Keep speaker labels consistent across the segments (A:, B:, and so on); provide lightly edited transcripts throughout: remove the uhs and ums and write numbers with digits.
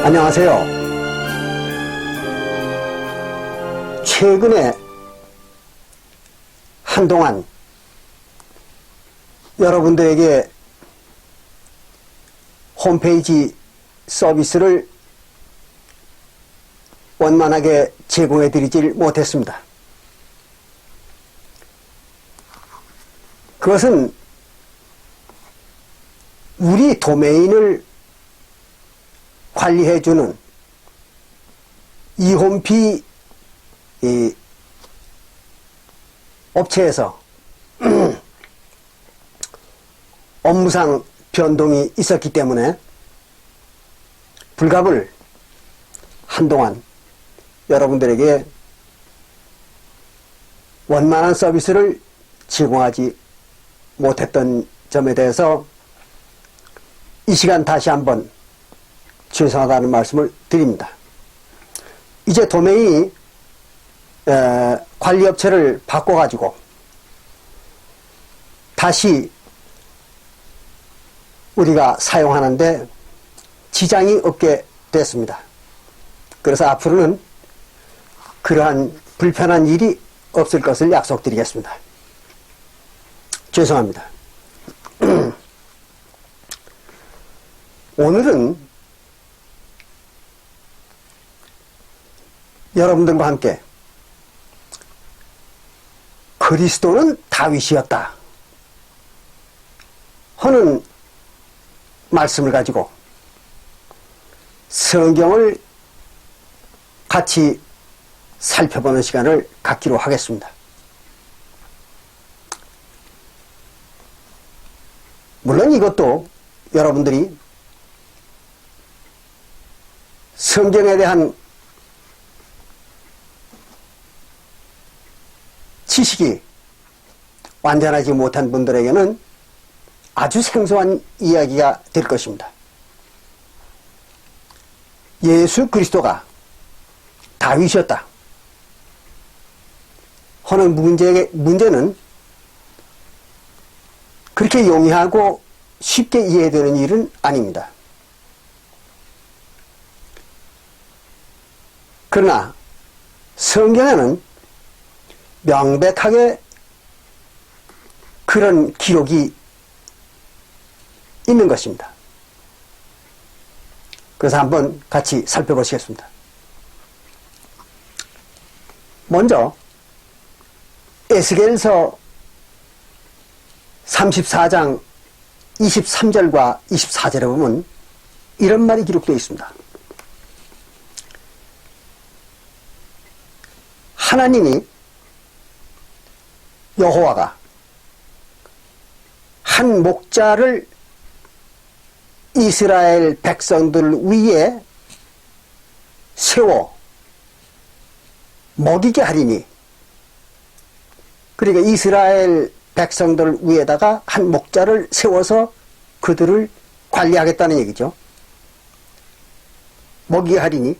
A: 안녕하세요. 최근에 한동안 여러분들에게 홈페이지 서비스를 원만하게 제공해 드리질 못했습니다. 그것은 우리 도메인을 관리해주는 이홈피 업체에서 업무상 변동이 있었기 때문에 불갑을 한동안 여러분들에게 원만한 서비스를 제공하지 못했던 점에 대해서 이 시간 다시 한번 죄송하다는 말씀을 드립니다. 이제 도메인이 관리업체를 바꿔가지고 다시 우리가 사용하는데 지장이 없게 됐습니다. 그래서 앞으로는 그러한 불편한 일이 없을 것을 약속드리겠습니다. 죄송합니다. 오늘은 여러분들과 함께 그리스도는 다윗이었다 하는 말씀을 가지고 성경을 같이 살펴보는 시간을 갖기로 하겠습니다. 물론 이것도 여러분들이 성경에 대한 지식이 완전하지 못한 분들에게는 아주 생소한 이야기가 될 것입니다. 예수 그리스도가 다윗이었다 하는 문제는 그렇게 용이하고 쉽게 이해되는 일은 아닙니다. 그러나 성경에는 명백하게 그런 기록이 있는 것입니다. 그래서 한번 같이 살펴보시겠습니다. 먼저 에스겔서 34장 23절과 24절에 보면 이런 말이 기록되어 있습니다. 하나님이 여호와가 한 목자를 이스라엘 백성들 위에 세워 먹이게 하리니, 그러니까 이스라엘 백성들 위에다가 한 목자를 세워서 그들을 관리하겠다는 얘기죠. 먹이게 하리니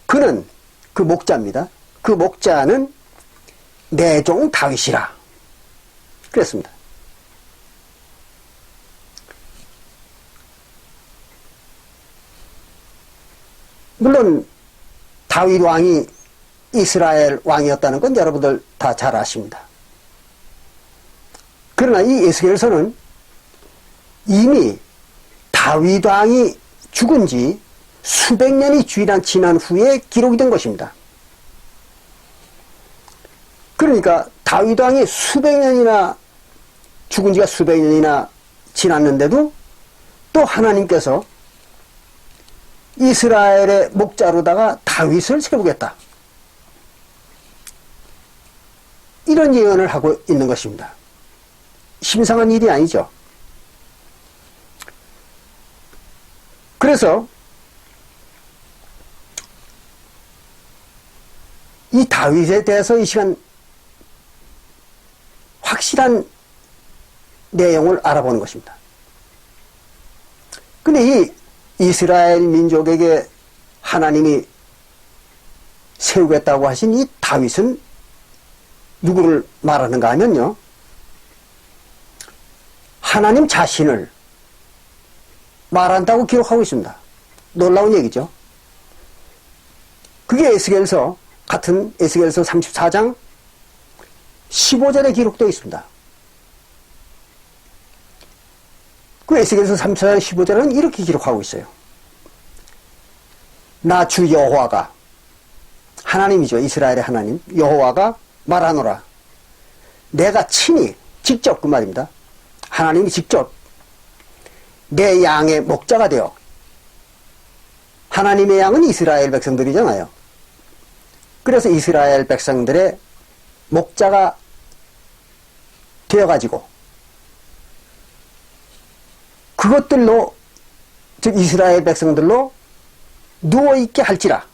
A: 그는 그 목자입니다. 그 목자는 내 종 다윗이라 그랬습니다. 물론 다윗 왕이 이스라엘 왕이었다는 건 여러분들 다 잘 아십니다. 그러나 이 에스겔서는 이미 다윗 왕이 죽은 지 수백 년이 지난 후에 기록이 된 것입니다. 그러니까 다윗 왕이 수백 년이나 죽은 지가 수백 년이나 지났는데도 또 하나님께서 이스라엘의 목자로다가 다윗을 세우겠다, 이런 예언을 하고 있는 것입니다. 심상한 일이 아니죠. 그래서 이 다윗에 대해서 이 시간 확실한 내용을 알아보는 것입니다. 근데 이 이스라엘 민족에게 하나님이 세우겠다고 하신 이 다윗은 누구를 말하는가 하면요, 하나님 자신을 말한다고 기록하고 있습니다. 놀라운 얘기죠. 그게 에스겔서, 같은 에스겔서 34장 15절에 기록되어 있습니다. 그 에스겔서 34장 15절은 이렇게 기록하고 있어요. 나 주 여호와가, 하나님이죠. 이스라엘의 하나님 여호와가 말하노라. 내가 친히, 직접, 그 말입니다. 하나님이 직접 내 양의 목자가 되어, 하나님의 양은 이스라엘 백성들이잖아요. 그래서 이스라엘 백성들의 목자가 되어가지고 그것들로, 즉 이스라엘 백성들로 누워있게 할지라.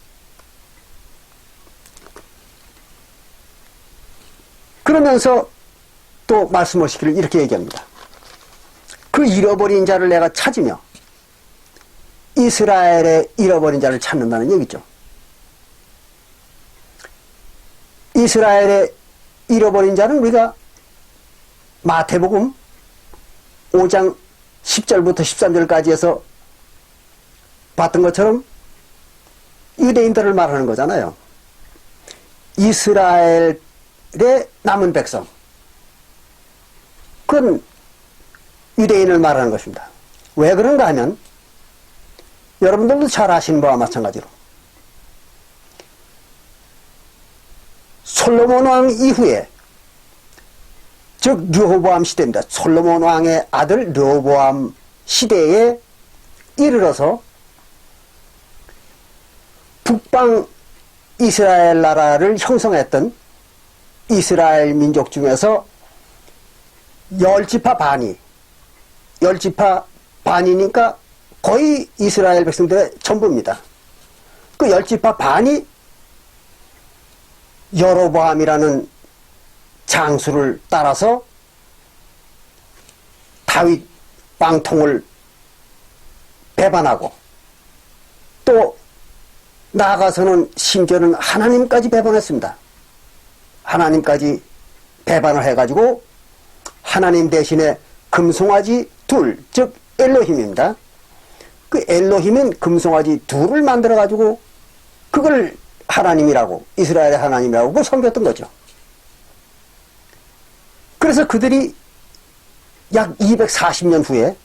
A: 그러면서 또 말씀하시기를 이렇게 얘기합니다. 그 잃어버린 자를 내가 찾으며, 이스라엘의 잃어버린 자를 찾는다는 얘기죠. 이스라엘의 잃어버린 자는 우리가 마태복음 5장 10절부터 13절까지 해서 봤던 것처럼 유대인들을 말하는 거잖아요. 이스라엘의 남은 백성, 그건 유대인을 말하는 것입니다. 왜 그런가 하면 여러분들도 잘 아시는 바와 마찬가지로 솔로몬 왕 이후에, 즉 르호보암 시대입니다. 솔로몬 왕의 아들 르호보암 시대에 이르러서 북방 이스라엘 나라를 형성했던 이스라엘 민족 중에서 열지파 반이, 열지파 반이니까 거의 이스라엘 백성들의 전부입니다. 그 열지파 반이 여로보암이라는 장수를 따라서 다윗 왕통을 배반하고, 또 나아가서는 심지어는 하나님까지 배반했습니다. 하나님까지 배반을 해가지고 하나님 대신에 금송아지 둘, 즉 엘로힘입니다. 그 엘로힘은 금송아지 둘을 만들어가지고 그걸 하나님이라고, 이스라엘의 하나님이라고 섬겼던 거죠. 그래서 그들이 약 240년 후에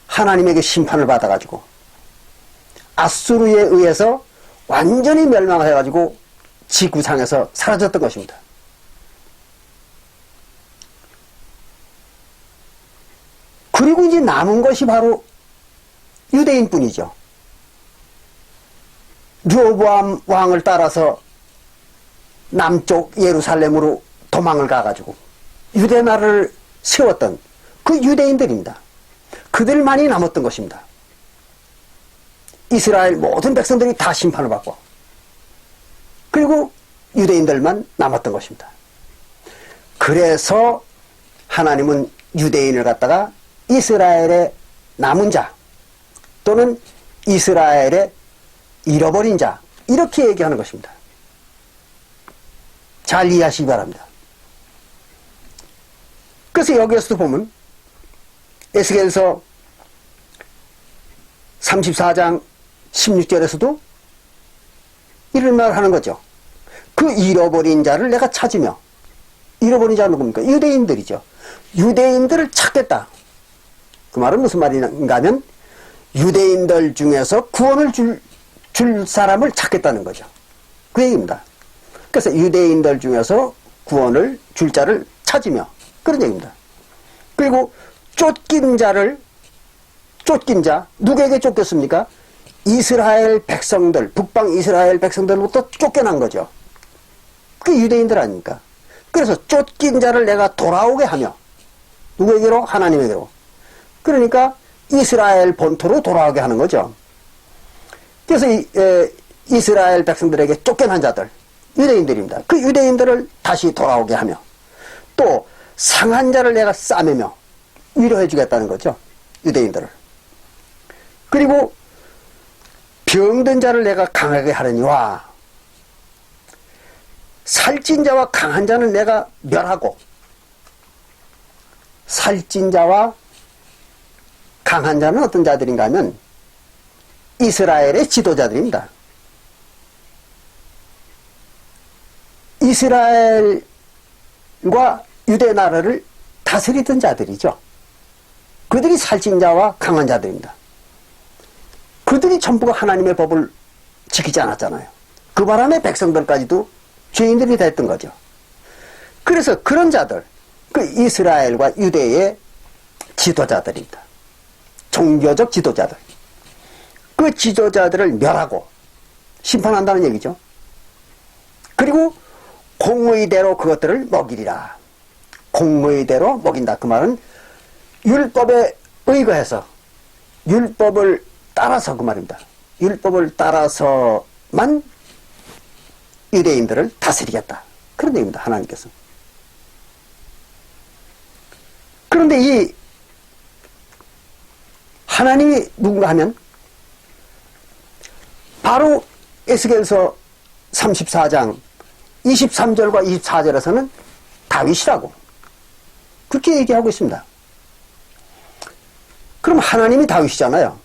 A: 하나님에게 심판을 받아가지고 아수르에 의해서 완전히 멸망을 해가지고 지구상에서 사라졌던 것입니다. 그리고 이제 남은 것이 바로 유대인뿐이죠. 르호보암 왕을 따라서 남쪽 예루살렘으로 도망을 가가지고 유대나라를 세웠던 그 유대인들입니다. 그들만이 남았던 것입니다. 이스라엘 모든 백성들이 다 심판을 받고, 그리고 유대인들만 남았던 것입니다. 그래서 하나님은 유대인을 갖다가 이스라엘의 남은 자, 또는 이스라엘의 잃어버린 자, 이렇게 얘기하는 것입니다. 잘 이해하시기 바랍니다. 그래서 여기에서도 보면 에스겔서 34장 16절에서도 이런 말을 하는 거죠. 그 잃어버린 자를 내가 찾으며, 잃어버린 자는 누굽니까? 유대인들이죠. 유대인들을 찾겠다. 그 말은 무슨 말인가 하면 유대인들 중에서 구원을 줄 사람을 찾겠다는 거죠. 그 얘기입니다. 그래서 유대인들 중에서 구원을 줄 자를 찾으며, 그런 얘기입니다. 그리고 쫓긴 자를, 쫓긴 자, 누구에게 쫓겼습니까? 이스라엘 백성들, 북방 이스라엘 백성들로부터 쫓겨난 거죠. 그게 유대인들 아닙니까? 그래서 쫓긴 자를 내가 돌아오게 하며, 누구에게로? 하나님에게로. 그러니까 이스라엘 본토로 돌아오게 하는 거죠. 그래서 이스라엘 백성들에게 쫓겨난 자들, 유대인들입니다. 그 유대인들을 다시 돌아오게 하며, 또 상한 자를 내가 싸매며 위로해 주겠다는 거죠. 유대인들을. 그리고 병든 자를 내가 강하게 하려니와, 살찐 자와 강한 자는 내가 멸하고, 살찐 자와 강한 자는 어떤 자들인가 하면 이스라엘의 지도자들입니다. 이스라엘과 유대 나라를 다스리던 자들이죠. 그들이 살찐 자와 강한 자들입니다. 그들이 전부가 하나님의 법을 지키지 않았잖아요. 그 바람에 백성들까지도 죄인들이 됐던 거죠. 그래서 그런 자들, 그 이스라엘과 유대의 지도자들입니다. 종교적 지도자들. 그 지도자들을 멸하고 심판한다는 얘기죠. 그리고 공의대로 그것들을 먹이리라. 공의대로 먹인다. 그 말은 율법에 의거해서 율법을 따라서 그 말입니다. 율법을 따라서만 유대인들을 다스리겠다. 그런 얘기입니다. 하나님께서. 그런데 이 하나님이 누군가 하면 바로 에스겔서 34장 23절과 24절에서는 다윗이라고 그렇게 얘기하고 있습니다. 그럼 하나님이 다윗이잖아요.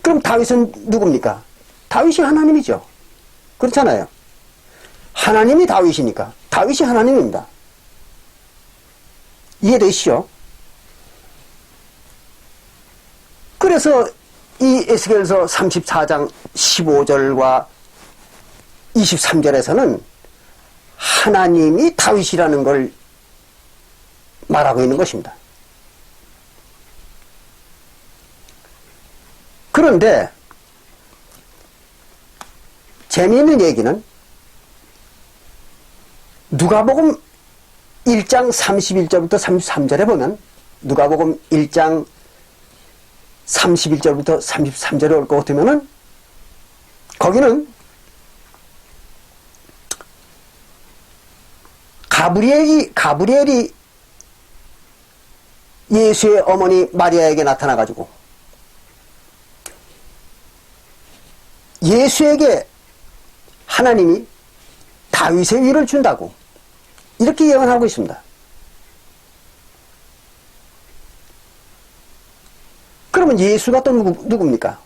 A: 그럼 다윗은 누굽니까? 다윗이 하나님이죠. 그렇잖아요. 하나님이 다윗이니까 다윗이 하나님입니다. 이해되시죠? 그래서 이 에스겔서 34장 15절과 23절에서는 하나님이 다윗이라는 걸 말하고 있는 것입니다. 그런데 재미있는 얘기는 누가복음 1장 31절부터 33절에 보면 누가복음 1장 31절부터 33절에 올 것 같으면은 거기는 가브리엘이 예수의 어머니 마리아에게 나타나가지고 예수에게 하나님이 다윗의 위를 준다고 이렇게 예언하고 있습니다. 그러면 예수가 또 누굽니까?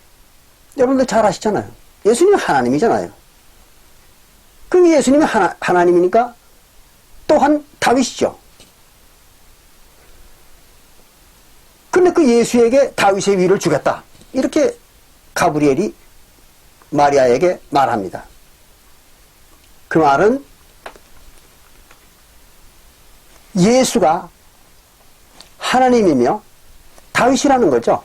A: 여러분들 잘 아시잖아요. 예수님은 하나님이잖아요. 그럼 예수님이 하나님이니까 또한 다윗이죠. 근데 그 예수에게 다윗의 위를 주겠다. 이렇게 가브리엘이 마리아에게 말합니다. 그 말은 예수가 하나님이며 다윗이라는 거죠.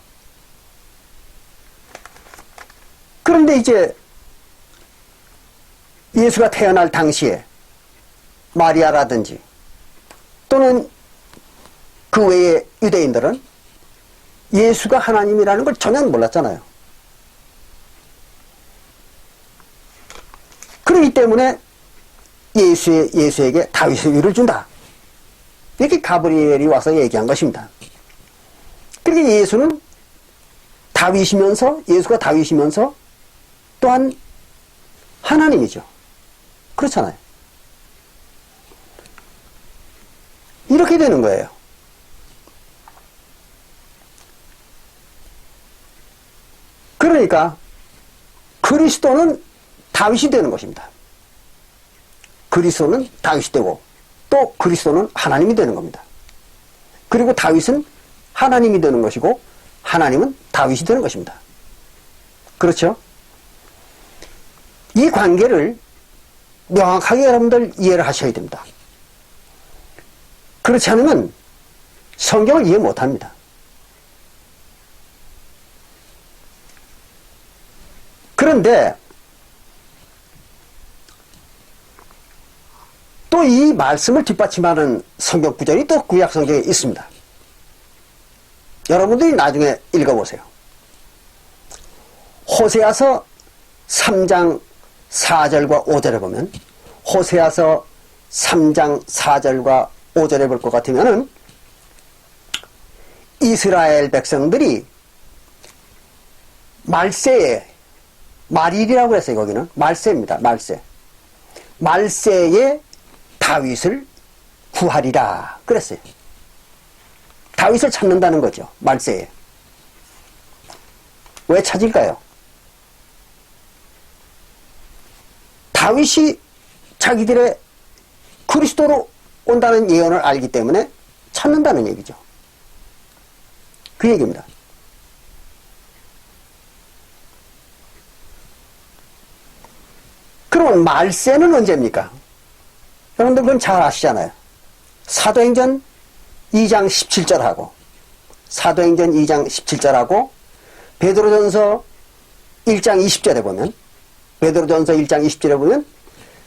A: 그런데 이제 예수가 태어날 당시에 마리아라든지 또는 그 외의 유대인들은 예수가 하나님이라는 걸 전혀 몰랐잖아요. 그렇기 때문에 예수에게 다윗의 위를 준다. 이렇게 가브리엘이 와서 얘기한 것입니다. 그러니까 예수는 예수가 다윗이면서 또한 하나님이죠. 그렇잖아요. 이렇게 되는 거예요. 그러니까 그리스도는 다윗이 되는 것입니다. 그리스도는 다윗이 되고 또 그리스도는 하나님이 되는 겁니다. 그리고 다윗은 하나님이 되는 것이고 하나님은 다윗이 되는 것입니다. 그렇죠? 이 관계를 명확하게 여러분들 이해를 하셔야 됩니다. 그렇지 않으면 성경을 이해 못합니다. 그런데 또 이 말씀을 뒷받침하는 성경 구절이 또 구약 성경에 있습니다. 여러분들이 나중에 읽어보세요. 호세아서 3장 4절과 5절에 보면 호세아서 3장 4절과 5절에 볼 것 같으면은 이스라엘 백성들이 말세에 말일이라고 했어요. 거기는 말세입니다. 말세에 다윗을 구하리라 그랬어요. 다윗을 찾는다는 거죠. 말세에. 왜 찾을까요? 다윗이 자기들의 그리스도로 온다는 예언을 알기 때문에 찾는다는 얘기죠. 그 얘기입니다. 그러면 말세는 언제입니까? 여러분들 그건 잘 아시잖아요. 사도행전 2장 17절하고 사도행전 2장 17절하고 베드로전서 1장 20절에 보면 베드로전서 1장 20절에 보면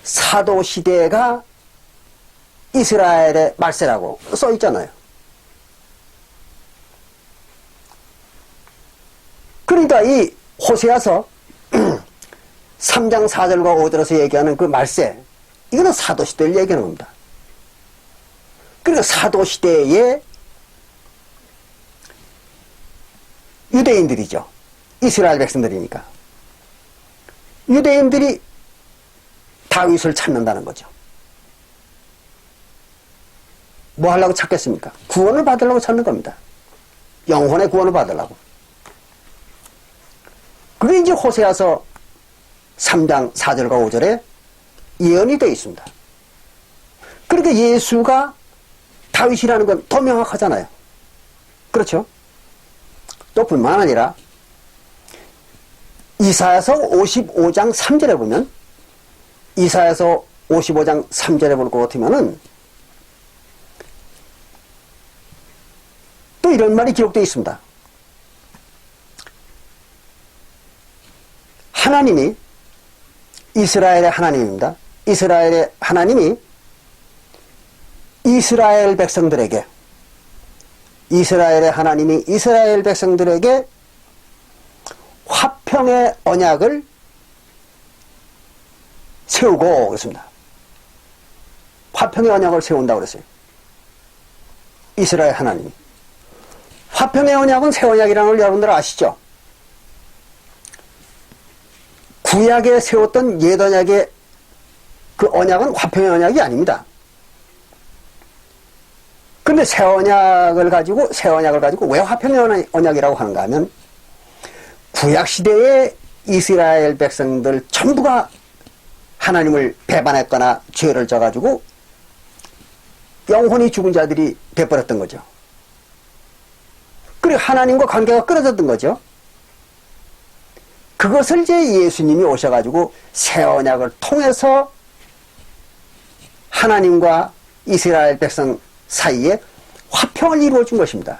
A: 사도시대가 이스라엘의 말세라고 써 있잖아요. 그러니까 이 호세아서 3장 4절과 5절에서 얘기하는 그 말세, 이거는 사도시대를 얘기하는 겁니다. 그러니까 사도시대에 유대인들이죠. 이스라엘 백성들이니까. 유대인들이 다윗을 찾는다는 거죠. 뭐 하려고 찾겠습니까? 구원을 받으려고 찾는 겁니다. 영혼의 구원을 받으려고. 그게 이제 호세아서 3장 4절과 5절에 예언이 되어 있습니다. 그러니까 예수가 다윗이라는 건 더 명확하잖아요. 그렇죠? 또 뿐만 아니라 이사야서 55장 3절에 보면 이사야서 55장 3절에 볼 것 같으면은 또 이런 말이 기록되어 있습니다. 하나님이 이스라엘의 하나님입니다. 이스라엘의 하나님이 이스라엘 백성들에게 이스라엘의 하나님이 이스라엘 백성들에게 화평의 언약을 세우고 그랬습니다. 화평의 언약을 세운다고 그랬어요. 이스라엘 하나님이. 화평의 언약은 새 언약이라는 걸 여러분들 아시죠? 구약에 세웠던 옛 언약의 그 언약은 화평의 언약이 아닙니다. 근데 새 언약을 가지고 왜 화평의 언약이라고 하는가 하면 구약 시대의 이스라엘 백성들 전부가 하나님을 배반했거나 죄를 져가지고 영혼이 죽은 자들이 돼버렸던 거죠. 그리고 하나님과 관계가 끊어졌던 거죠. 그것을 이제 예수님이 오셔가지고 새 언약을 통해서 하나님과 이스라엘 백성 사이에 화평을 이루어 준 것입니다.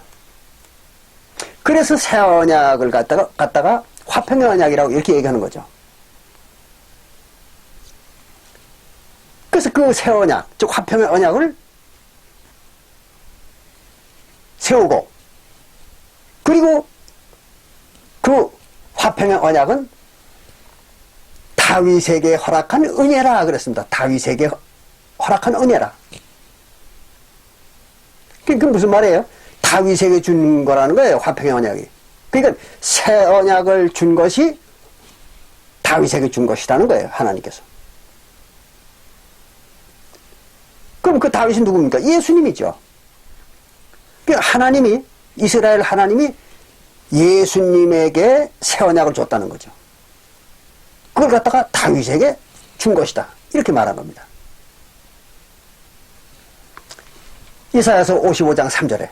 A: 그래서 새 언약을 갖다가 화평의 언약이라고 이렇게 얘기하는 거죠. 그래서 그 새 언약, 즉 화평의 언약을 세우고, 그리고 그 화평의 언약은 다윗에게 허락한 은혜라 그랬습니다. 다윗에게 허락한 은혜라. 그게 무슨 말이에요? 다윗에게 준 거라는 거예요. 화평의 언약이. 그러니까 새 언약을 준 것이 다윗에게 준 것이라는 거예요. 하나님께서. 그럼 그 다윗이 누굽니까? 예수님이죠. 그러니까 하나님이, 이스라엘 하나님이 예수님에게 새 언약을 줬다는 거죠. 그걸 갖다가 다윗에게 준 것이다. 이렇게 말한 겁니다. 이사야서 55장 3절에.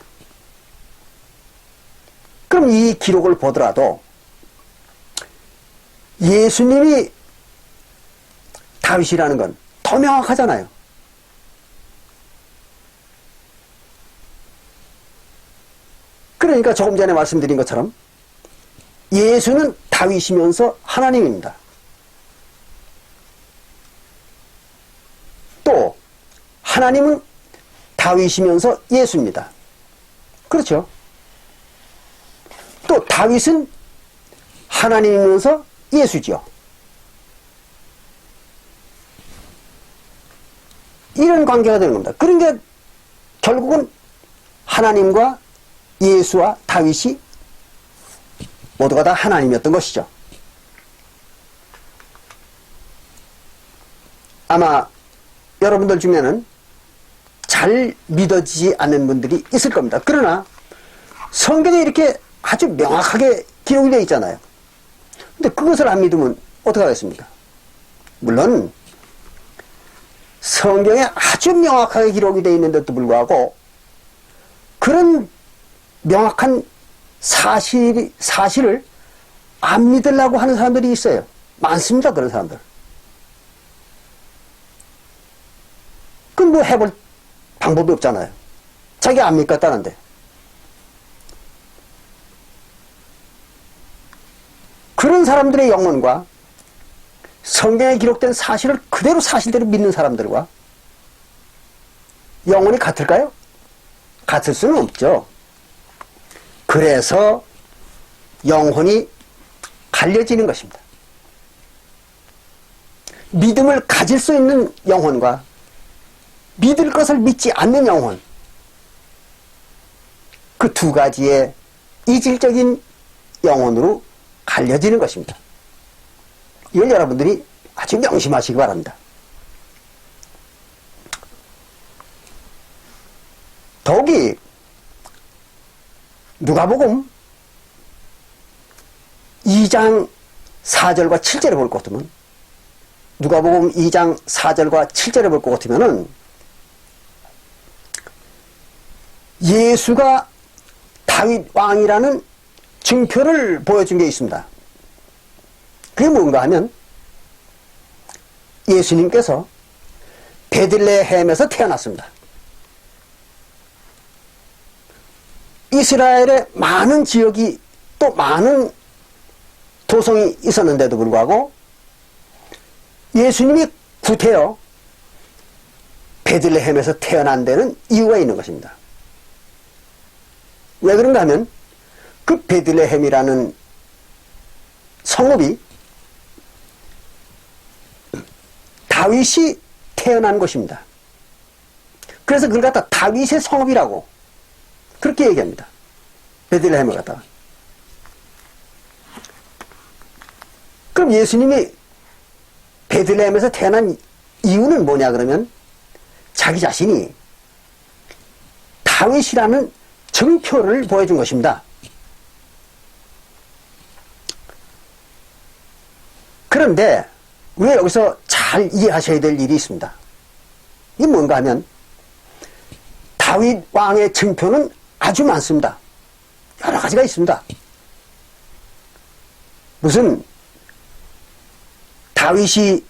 A: 그럼 이 기록을 보더라도 예수님이 다윗이라는 건 더 명확하잖아요. 그러니까 조금 전에 말씀드린 것처럼 예수는 다윗이면서 하나님입니다. 또 하나님은 다윗이면서 예수입니다. 그렇죠? 또 다윗은 하나님이면서 예수죠. 이런 관계가 되는 겁니다. 그러니까 결국은 하나님과 예수와 다윗이 모두가 다 하나님이었던 것이죠. 아마 여러분들 중에는 잘 믿어지지 않는 분들이 있을 겁니다. 그러나 성경에 이렇게 아주 명확하게 기록이 되어 있잖아요. 근데 그것을 안 믿으면 어떡하겠습니까? 물론 성경에 아주 명확하게 기록이 되어 있는데도 불구하고 그런 명확한 사실을 안 믿으려고 하는 사람들이 있어요. 많습니다, 그런 사람들. 그건 뭐 해볼 방법이 없잖아요. 자기 안 믿겠다는데. 그런 사람들의 영혼과 성경에 기록된 사실을 그대로 사실대로 믿는 사람들과 영혼이 같을까요? 같을 수는 없죠. 그래서 영혼이 갈려지는 것입니다. 믿음을 가질 수 있는 영혼과 믿을 것을 믿지 않는 영혼, 그 두 가지의 이질적인 영혼으로 갈려지는 것입니다. 이걸 여러분들이 아주 명심하시기 바랍니다. 더욱이 누가복음 2장 4절과 7절에 볼 것 같으면, 누가복음 2장 4절과 7절에 볼 것 같으면은 예수가 다윗 왕이라는 증표를 보여준 게 있습니다. 그게 뭔가 하면 예수님께서 베들레헴에서 태어났습니다. 이스라엘의 많은 지역이 또 많은 도성이 있었는데도 불구하고 예수님이 구태여 베들레헴에서 태어난 데는 이유가 있는 것입니다. 왜 그런가 하면 그 베들레헴이라는 성읍이 다윗이 태어난 곳입니다. 그래서 그걸 갖다 다윗의 성읍이라고 그렇게 얘기합니다. 베들레헴을 갖다가. 그럼 예수님이 베들레헴에서 태어난 이유는 뭐냐 그러면 자기 자신이 다윗이라는 증표를 보여준 것입니다. 그런데 왜 여기서 잘 이해하셔야 될 일이 있습니다. 이게 뭔가 하면 다윗 왕의 증표는 아주 많습니다. 여러 가지가 있습니다. 무슨 다윗이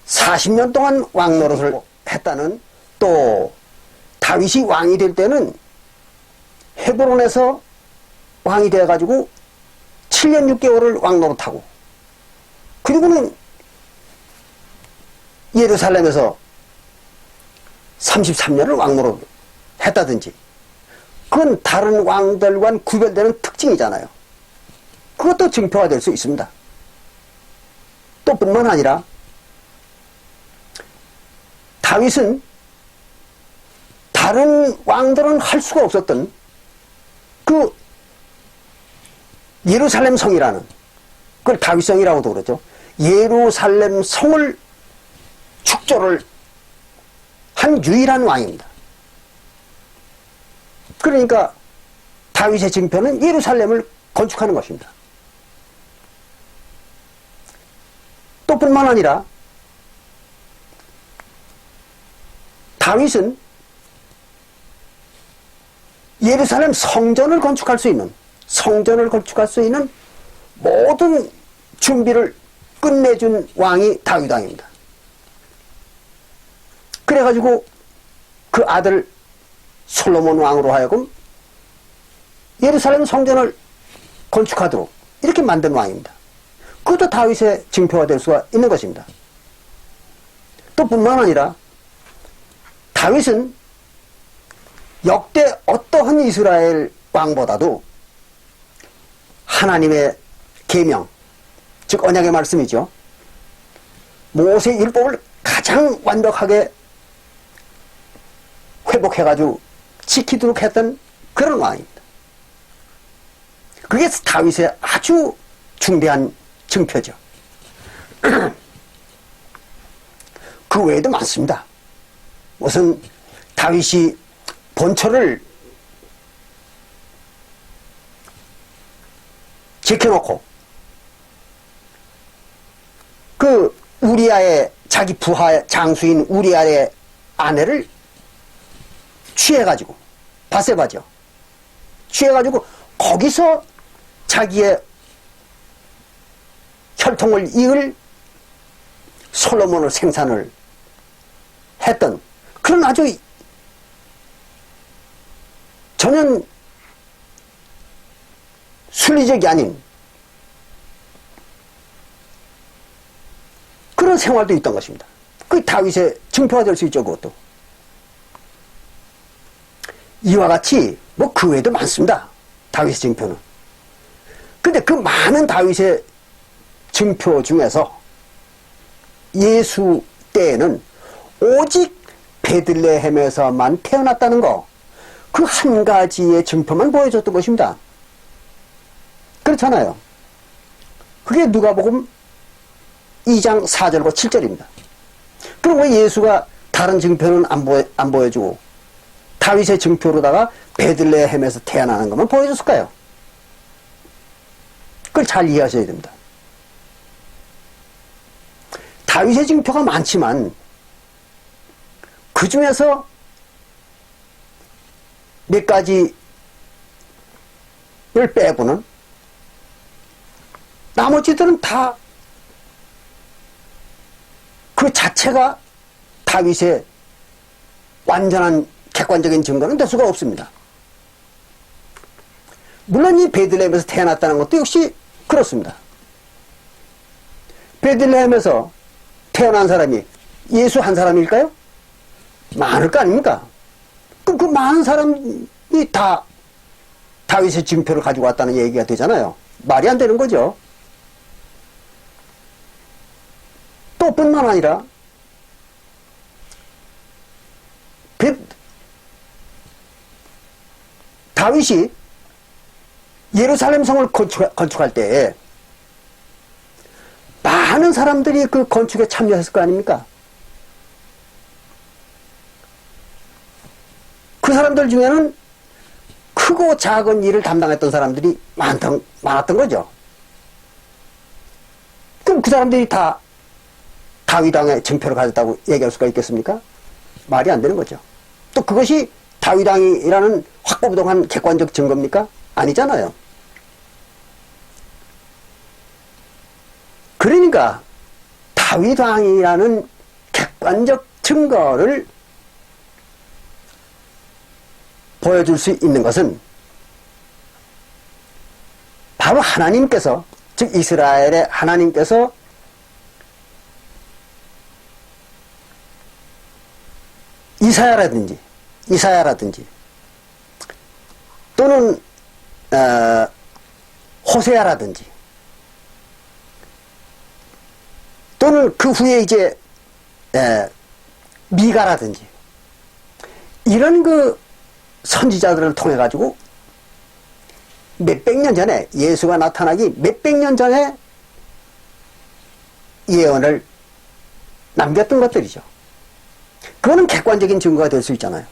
A: 40년 동안 왕 노릇을 했다는, 또 다윗이 왕이 될 때는 헤브론에서 왕이 되어가지고 7년 6개월을 왕 노릇하고, 그리고는 예루살렘에서 33년을 왕 노릇 했다든지, 그건 다른 왕들과는 구별되는 특징이잖아요. 그것도 증표가 될 수 있습니다. 또 뿐만 아니라 다윗은 다른 왕들은 할 수가 없었던 그 예루살렘 성이라는, 그걸 다윗성이라고도 그러죠. 예루살렘 성을 축조를 한 유일한 왕입니다. 그러니까 다윗의 증표는 예루살렘을 건축하는 것입니다. 또 뿐만 아니라 다윗은 예루살렘 성전을 건축할 수 있는, 모든 준비를 끝내준 왕이 다윗 왕입니다. 그래가지고 그 아들 솔로몬 왕으로 하여금 예루살렘 성전을 건축하도록 이렇게 만든 왕입니다. 그것도 다윗의 증표가 될 수가 있는 것입니다. 또 뿐만 아니라 다윗은 역대 어떠한 이스라엘 왕보다도 하나님의 계명, 즉 언약의 말씀이죠. 모세 율법을 가장 완벽하게 회복해가지고 지키도록 했던 그런 왕입니다. 그게 다윗의 아주 중대한 증표죠. 그 외에도 많습니다. 우선 다윗이 본처를 지켜놓고 그 우리아의 자기 부하 장수인 우리아의 아내를 취해가지고 바세바죠. 취해가지고 거기서 자기의 혈통을 이을 솔로몬을 생산을 했던 그런 아주 전혀 순리적이 아닌 그런 생활도 있던 것입니다. 그 다윗의 증표가 될 수 있죠. 그것도 이와 같이 뭐 그 외에도 많습니다. 다윗의 증표는. 근데 그 많은 다윗의 증표 중에서 예수 때에는 오직 베들레헴에서만 태어났다는 거, 그 한 가지의 증표만 보여줬던 것입니다. 그렇잖아요. 그게 누가복음 2장 4절과 7절입니다. 그럼 왜 예수가 다른 증표는 안 보여주고 다윗의 증표로다가 베들레헴에서 태어나는 것만 보여줬을까요? 그걸 잘 이해하셔야 됩니다. 다윗의 증표가 많지만 그 중에서 몇 가지를 빼고는 나머지들은 다 그 자체가 다윗의 완전한 객관적인 증거는 될 수가 없습니다. 물론 이 베들레헴에서 태어났다는 것도 역시 그렇습니다. 베들레헴에서 태어난 사람이 예수 한 사람일까요? 많을 거 아닙니까? 그럼 그 많은 사람이 다 다윗의 증표를 가지고 왔다는 얘기가 되잖아요. 말이 안 되는 거죠. 또 뿐만 아니라 다윗이 예루살렘 성을 건축할 때에 많은 사람들이 그 건축에 참여했을 거 아닙니까? 그 사람들 중에는 크고 작은 일을 담당했던 사람들이 많았던 거죠. 그럼 그 사람들이 다 다윗 왕의 증표를 가졌다고 얘기할 수가 있겠습니까? 말이 안 되는 거죠. 또 그것이 다윗 왕이라는 확고부동한 객관적 증거입니까? 아니잖아요. 그러니까 다윗 왕이라는 객관적 증거를 보여줄 수 있는 것은 바로 하나님께서, 즉 이스라엘의 하나님께서 이사야라든지 또는 호세아라든지 또는 그 후에 이제 미가라든지 이런 그 선지자들을 통해 가지고 몇백 년 전에, 예수가 나타나기 몇백 년 전에 예언을 남겼던 것들이죠. 그거는 객관적인 증거가 될 수 있잖아요.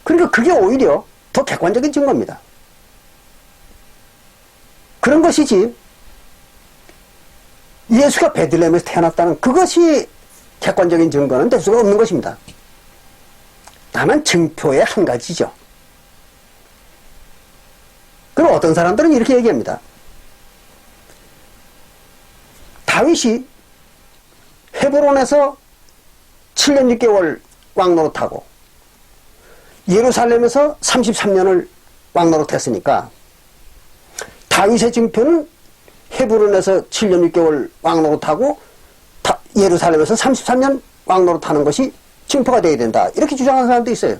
A: 그러니까 그게 오히려 더 객관적인 증거입니다. 그런 것이지 예수가 베들레헴에서 태어났다는 그것이 객관적인 증거는 될 수가 없는 것입니다. 다만 증표의 한 가지죠. 그럼 어떤 사람들은 이렇게 얘기합니다. 다윗이 헤브론에서 7년 6개월 왕노릇하고 예루살렘에서 33년을 왕노릇했으니까 다윗의 증표는 헤브론에서 7년 6개월 왕노릇하고 예루살렘에서 33년 왕노릇하는 것이 증표가 되어야 된다. 이렇게 주장하는 사람도 있어요.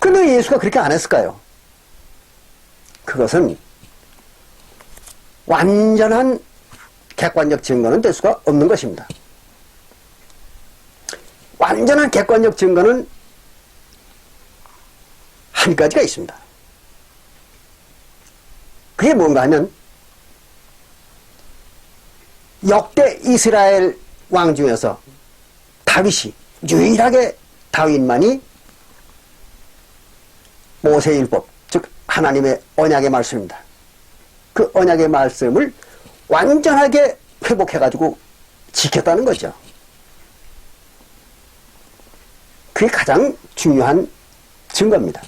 A: 그런데 예수가 그렇게 안 했을까요? 그것은 완전한 객관적 증거는 될 수가 없는 것입니다. 완전한 객관적 증거는 한 가지가 있습니다. 그게 뭔가 하면 역대 이스라엘 왕 중에서 다윗이 유일하게 다윗만이 모세율법, 즉 하나님의 언약의 말씀입니다. 그 언약의 말씀을 완전하게 회복해가지고 지켰다는 거죠. 그게 가장 중요한 증거입니다.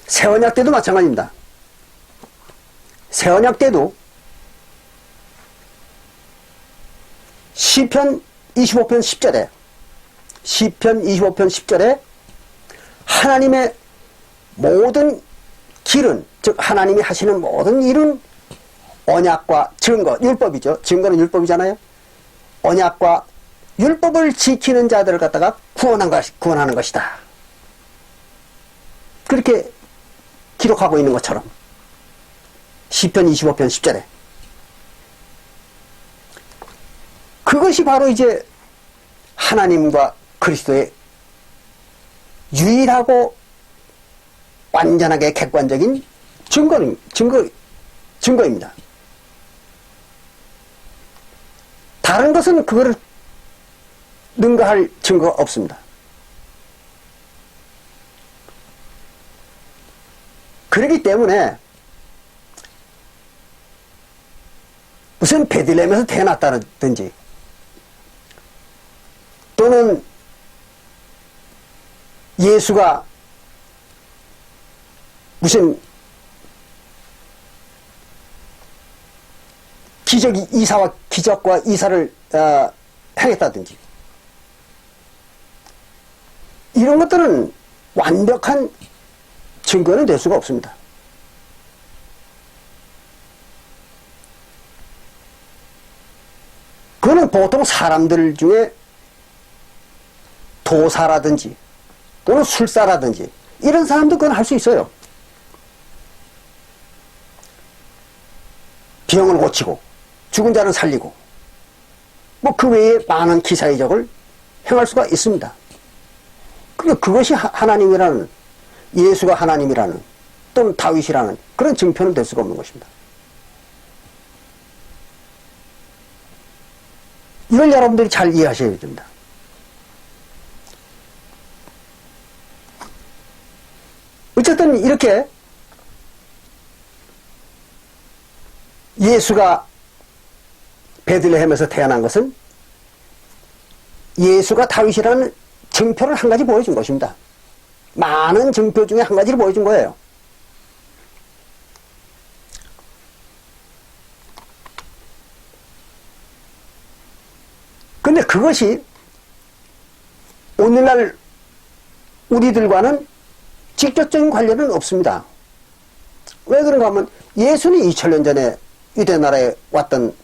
A: 새 언약 때도 마찬가지입니다. 새 언약 때도 시편 25편 10절에 시편 25편 10절에 하나님의 모든 길은, 즉 하나님이 하시는 모든 일은 언약과 증거, 율법이죠. 증거는 율법이잖아요. 언약과 율법을 지키는 자들을 갖다가 구원하는 것이다. 그렇게 기록하고 있는 것처럼 시편 25편 10절에 그것이 바로 이제 하나님과 그리스도의 유일하고 완전하게 객관적인 증거입니다. 다른 것은 그거를 능가할 증거가 없습니다. 그렇기 때문에 무슨 베들레헴에서 태어났다든지 또는 예수가 무슨 기적과 이사를 행했다든지 이런 것들은 완벽한 증거는 될 수가 없습니다. 그거는 보통 사람들 중에 도사라든지 또는 술사라든지 이런 사람도 그건 할 수 있어요. 병을 고치고 죽은 자를 살리고 뭐 그 외에 많은 기사이적을 행할 수가 있습니다. 그것이 하나님이라는, 예수가 하나님이라는 또는 다윗이라는 그런 증표는 될 수가 없는 것입니다. 이걸 여러분들이 잘 이해하셔야 됩니다. 어쨌든 이렇게 예수가 베들레헴에서 태어난 것은 예수가 다윗이라는 증표를 한 가지 보여준 것입니다. 많은 증표 중에 한 가지를 보여준 거예요. 근데 그것이 오늘날 우리들과는 직접적인 관련은 없습니다. 왜 그런가 하면 예수는 2000년 전에 유대나라에 왔던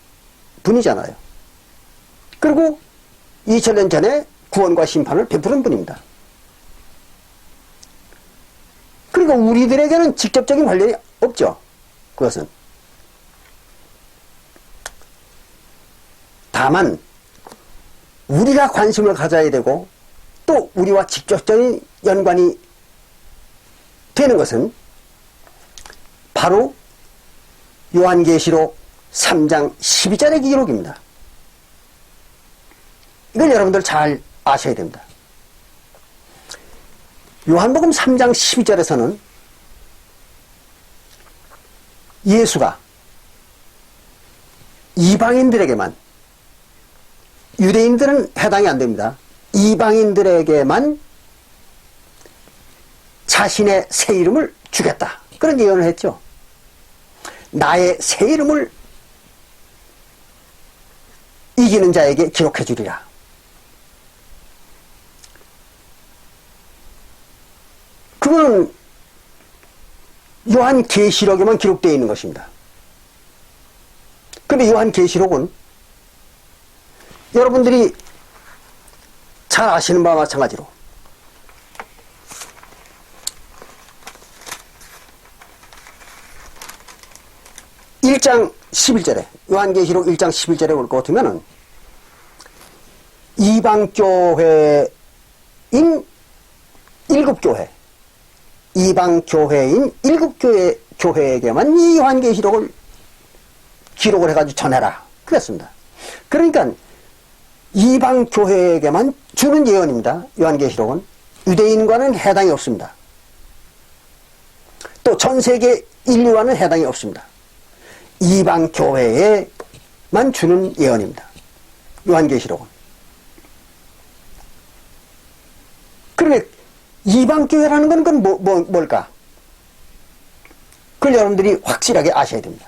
A: 분이잖아요. 그리고 2000년 전에 구원과 심판을 베푸는 분입니다. 그러니까 우리들에게는 직접적인 관련이 없죠. 그것은. 다만 우리가 관심을 가져야 되고 또 우리와 직접적인 연관이 되는 것은 바로 요한계시록 3장 12절의 기록입니다. 이걸 여러분들 잘 아셔야 됩니다. 요한복음 3장 12절에서는 예수가 이방인들에게만, 유대인들은 해당이 안 됩니다. 이방인들에게만 자신의 새 이름을 주겠다. 그런 예언을 했죠. 나의 새 이름을 이기는 자에게 기록해 주리라. 그거는 요한계시록에만 기록되어 있는 것입니다. 그런데 요한계시록은 여러분들이 잘 아시는 바와 마찬가지로 1장 11절에, 요한계시록 1장 11절에 올 것 같으면은 이방교회인 7교회, 이방교회인 7교회에게만 이 요한계시록을 기록을 해가지고 전해라 그랬습니다. 그러니까 이방교회에게만 주는 예언입니다. 요한계시록은 유대인과는 해당이 없습니다. 또 전 세계 인류와는 해당이 없습니다. 이방 교회에만 주는 예언입니다. 요한계시록은. 그러면 이방 교회라는 건 뭘까? 그걸 여러분들이 확실하게 아셔야 됩니다.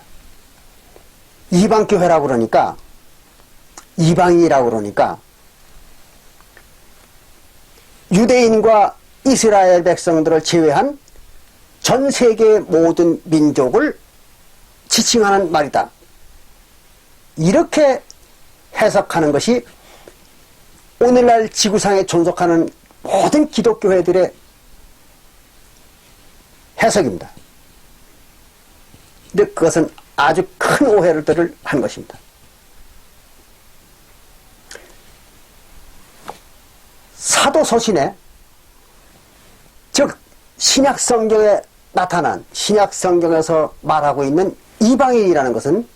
A: 이방 교회라고 그러니까, 이방인이라고 그러니까 유대인과 이스라엘 백성들을 제외한 전 세계 모든 민족을 지칭하는 말이다. 이렇게 해석하는 것이 오늘날 지구상에 존속하는 모든 기독교회들의 해석입니다. 근데 그것은 아주 큰 오해를 한 것입니다. 사도서신에, 즉 신약 성경에 나타난, 신약 성경에서 말하고 있는 이방인이라는 것은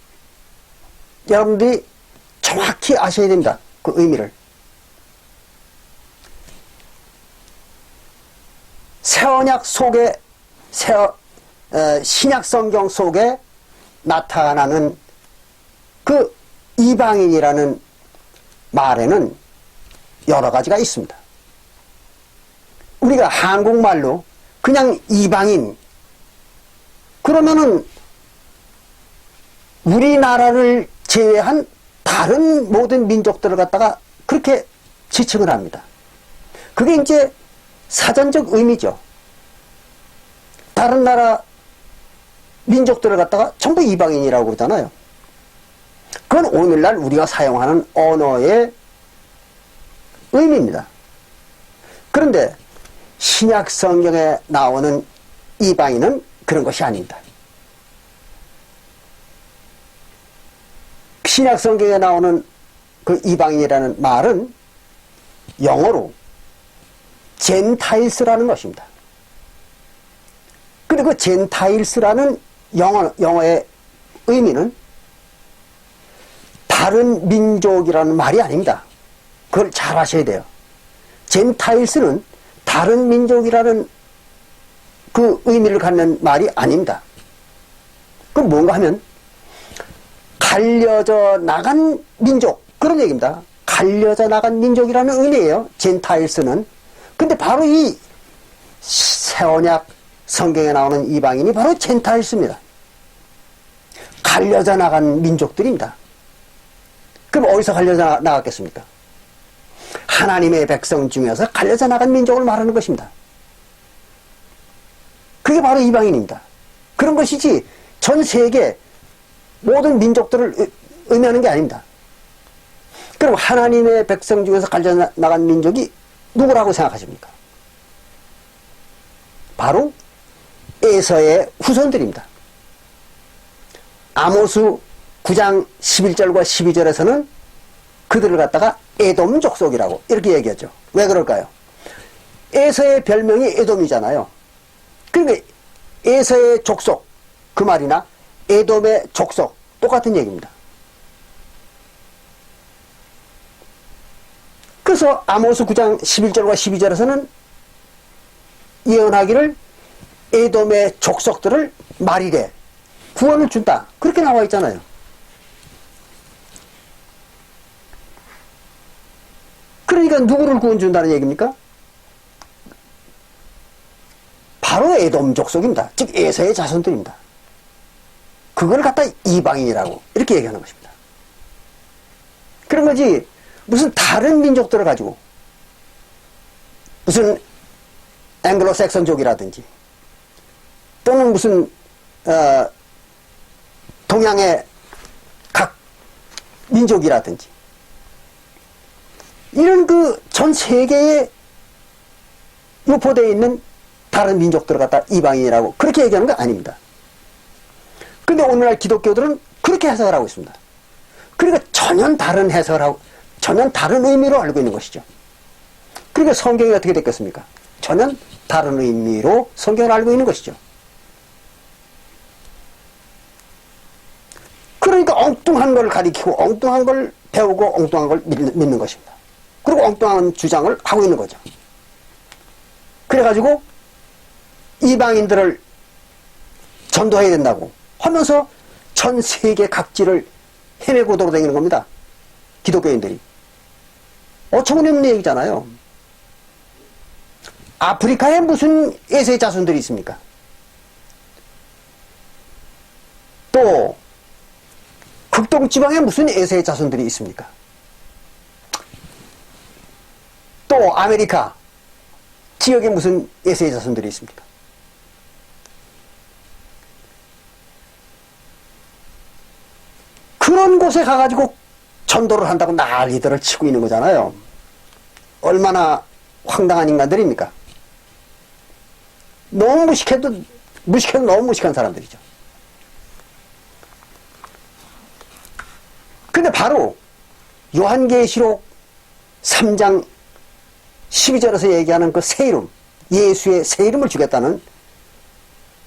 A: 여러분들이 정확히 아셔야 됩니다. 그 의미를. 새언약 속에, 신약 성경 속에 나타나는 그 이방인이라는 말에는 여러 가지가 있습니다. 우리가 한국말로 그냥 이방인, 그러면은 우리나라를 제외한 다른 모든 민족들을 갖다가 그렇게 지칭을 합니다. 그게 이제 사전적 의미죠. 다른 나라 민족들을 갖다가 전부 이방인이라고 그러잖아요. 그건 오늘날 우리가 사용하는 언어의 의미입니다. 그런데 신약 성경에 나오는 이방인은 그런 것이 아닙니다. 신약 성경에 나오는 그 이방인이라는 말은 영어로 젠타일스라는 것입니다. 그리고 그 젠타일스라는 영어의 의미는 다른 민족이라는 말이 아닙니다. 그걸 잘 아셔야 돼요. 젠타일스는 다른 민족이라는 그 의미를 갖는 말이 아닙니다. 그럼 뭔가 하면 갈려져 나간 민족, 그런 얘기입니다. 갈려져 나간 민족이라는 의미예요. 젠타일스는. 근데 바로 이 새언약 성경에 나오는 이방인이 바로 젠타일스입니다. 갈려져 나간 민족들입니다. 그럼 어디서 갈려져 나갔겠습니까? 하나님의 백성 중에서 갈려져 나간 민족을 말하는 것입니다. 그게 바로 이방인입니다. 그런 것이지 전 세계 모든 민족들을 의미하는 게 아닙니다. 그럼 하나님의 백성 중에서 갈려져 나간 민족이 누구라고 생각하십니까? 바로 에서의 후손들입니다. 아모스 9장 11절과 12절에서는 그들을 갖다가 에돔 족속이라고 이렇게 얘기하죠. 왜 그럴까요? 에서의 별명이 에돔이잖아요. 그러니까 에서의 족속, 그 말이나 에돔의 족속, 똑같은 얘기입니다. 그래서 아모스 9장 11절과 12절에서는 예언하기를 에돔의 족속들을 말이래 구원을 준다, 그렇게 나와 있잖아요. 그러니까 누구를 구원 준다는 얘기입니까? 바로 에돔 족속입니다. 즉 에서의 자손들입니다. 그걸 갖다 이방인이라고 이렇게 얘기하는 것입니다. 그런 거지 무슨 다른 민족들을 가지고 무슨 앵글로색선족이라든지 또는 무슨 동양의 각 민족이라든지 이런 그 전 세계에 유포되어 있는 다른 민족들을 갖다 이방인이라고 그렇게 얘기하는 거 아닙니다. 근데 오늘날 기독교들은 그렇게 해석을 하고 있습니다. 그러니까 전혀 다른 해석을 하고 전혀 다른 의미로 알고 있는 것이죠. 그러니까 성경이 어떻게 됐겠습니까? 전혀 다른 의미로 성경을 알고 있는 것이죠. 그러니까 엉뚱한 걸 가리키고 엉뚱한 걸 배우고 엉뚱한 걸 믿는 것입니다. 그리고 엉뚱한 주장을 하고 있는 거죠. 그래가지고 이방인들을 전도해야 된다고 하면서 전 세계 각지를 헤매고 돌아다니는 겁니다. 기독교인들이. 어처구니없는 얘기잖아요. 아프리카에 무슨 에세이 자손들이 있습니까? 또 극동지방에 무슨 에세이 자손들이 있습니까? 또 아메리카 지역에 무슨 에세이 자손들이 있습니까? 그런 곳에 가가지고 전도를 한다고 난리들을 치고 있는 거잖아요. 얼마나 황당한 인간들입니까? 너무 무식해도 너무 무식한 사람들이죠. 근데 바로 요한계시록 3장 12절에서 얘기하는 그 새 이름, 예수의 새 이름을 주겠다는,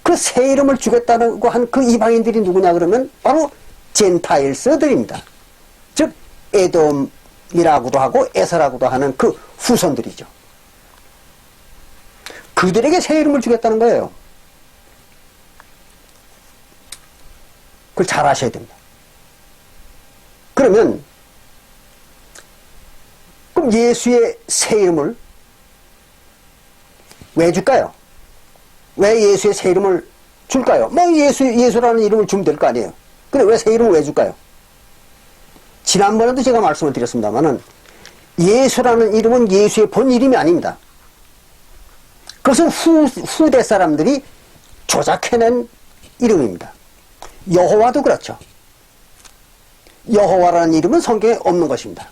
A: 그 새 이름을 주겠다고 한 그 이방인들이 누구냐 그러면 바로 젠타일스들입니다. 즉 에돔이라고도 하고 에서라고도 하는 그 후손들이죠. 그들에게 새 이름을 주겠다는 거예요. 그걸 잘 아셔야 됩니다. 그러면 그럼 예수의 새 이름을 왜 줄까요? 왜 예수의 새 이름을 줄까요? 뭐 예수라는 이름을 주면 될 거 아니에요. 근데 왜 새 이름을 왜 줄까요? 지난번에도 제가 말씀을 드렸습니다만은 예수라는 이름은 예수의 본 이름이 아닙니다. 그것은 후대 사람들이 조작해낸 이름입니다. 여호와도 그렇죠. 여호와라는 이름은 성경에 없는 것입니다.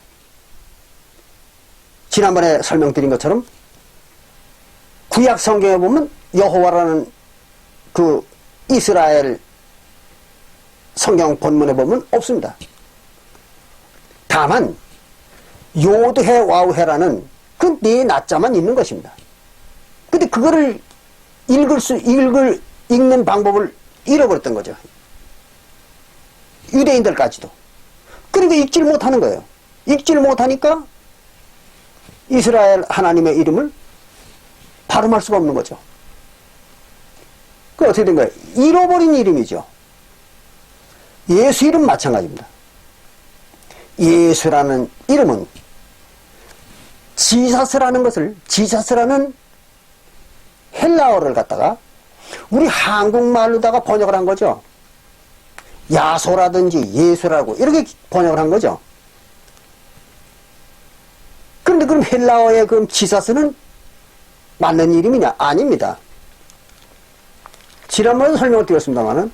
A: 지난번에 설명드린 것처럼 구약 성경에 보면 여호와라는 그 이스라엘 성경 본문에 보면 없습니다. 다만 요드해 와우해라는 그 네 낮자만 있는 것입니다. 근데 그거를 읽는 방법을 잃어버렸던 거죠. 유대인들까지도. 그러니까 읽질 못하는 거예요. 읽질 못하니까 이스라엘 하나님의 이름을 발음할 수가 없는 거죠. 그 어떻게 된 거예요? 잃어버린 이름이죠. 예수 이름 마찬가지입니다. 예수라는 이름은 지사스라는 헬라어를 갖다가 우리 한국말로다가 번역을 한 거죠. 야소라든지 예수라고 이렇게 번역을 한 거죠. 그런데 그럼 헬라어의 그 지사스는 맞는 이름이냐? 아닙니다. 지난번에 설명을 드렸습니다만은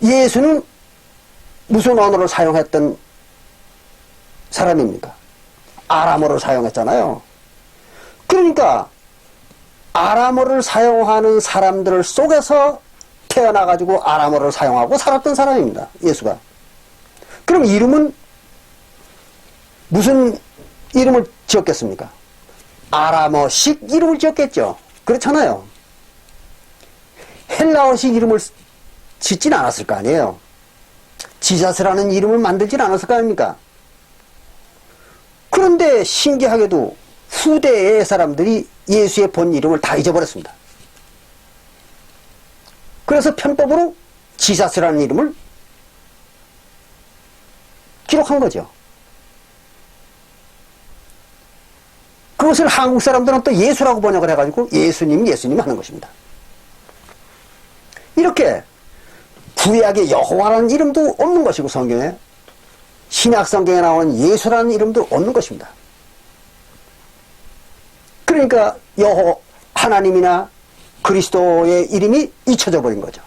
A: 예수는 무슨 언어를 사용했던 사람입니까? 아람어를 사용했잖아요. 그러니까 아람어를 사용하는 사람들 속에서 태어나가지고 아람어를 사용하고 살았던 사람입니다. 예수가. 그럼 이름은 무슨 이름을 지었겠습니까? 아람어식 이름을 지었겠죠. 그렇잖아요. 헬라어식 이름을 짓진 않았을 거 아니에요. 지사스라는 이름을 만들진 않았을 거 아닙니까? 그런데 신기하게도 후대의 사람들이 예수의 본 이름을 다 잊어버렸습니다. 그래서 편법으로 지사스라는 이름을 기록한 거죠. 그것을 한국 사람들은 또 예수라고 번역을 해가지고 예수님 하는 것입니다. 이렇게 구약에 여호와라는 이름도 없는 것이고 성경에 신약 성경에 나오는 예수라는 이름도 없는 것입니다. 그러니까 하나님이나 그리스도의 이름이 잊혀져 버린 거죠.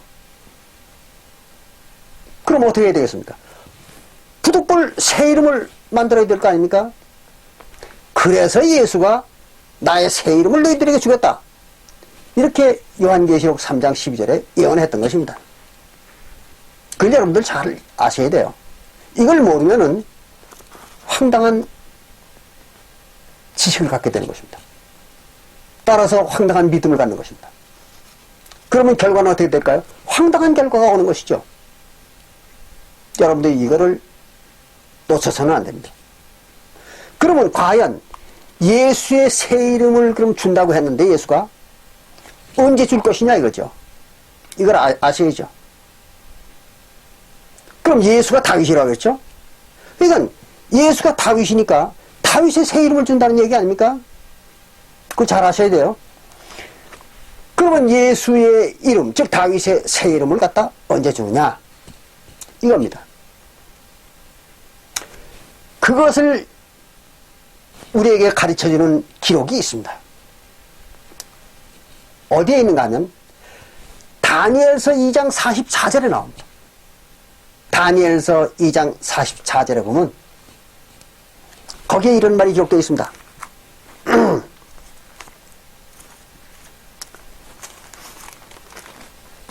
A: 그럼 어떻게 해야 되겠습니까? 부득불 새 이름을 만들어야 될 거 아닙니까? 그래서 예수가 나의 새 이름을 너희들에게 주겠다. 이렇게 요한계시록 3장 12절에 예언했던 것입니다. 그걸 여러분들 잘 아셔야 돼요. 이걸 모르면은 황당한 지식을 갖게 되는 것입니다. 따라서 황당한 믿음을 갖는 것입니다. 그러면 결과는 어떻게 될까요? 황당한 결과가 오는 것이죠. 여러분들이 이거를 놓쳐서는 안 됩니다. 그러면 과연 예수의 새 이름을 그럼 준다고 했는데 예수가 언제 줄 것이냐 이거죠. 이걸 아셔야죠. 그럼 예수가 다윗이라고 했죠? 그러니까 예수가 다윗이니까 다윗의 새 이름을 준다는 얘기 아닙니까? 그거 잘 아셔야 돼요. 그러면 예수의 이름, 즉 다윗의 새 이름을 갖다 언제 주느냐? 이겁니다. 그것을 우리에게 가르쳐주는 기록이 있습니다. 어디에 있는가 하면 다니엘서 2장 44절에 나옵니다. 다니엘서 2장 44절에 보면 거기에 이런 말이 기록되어 있습니다.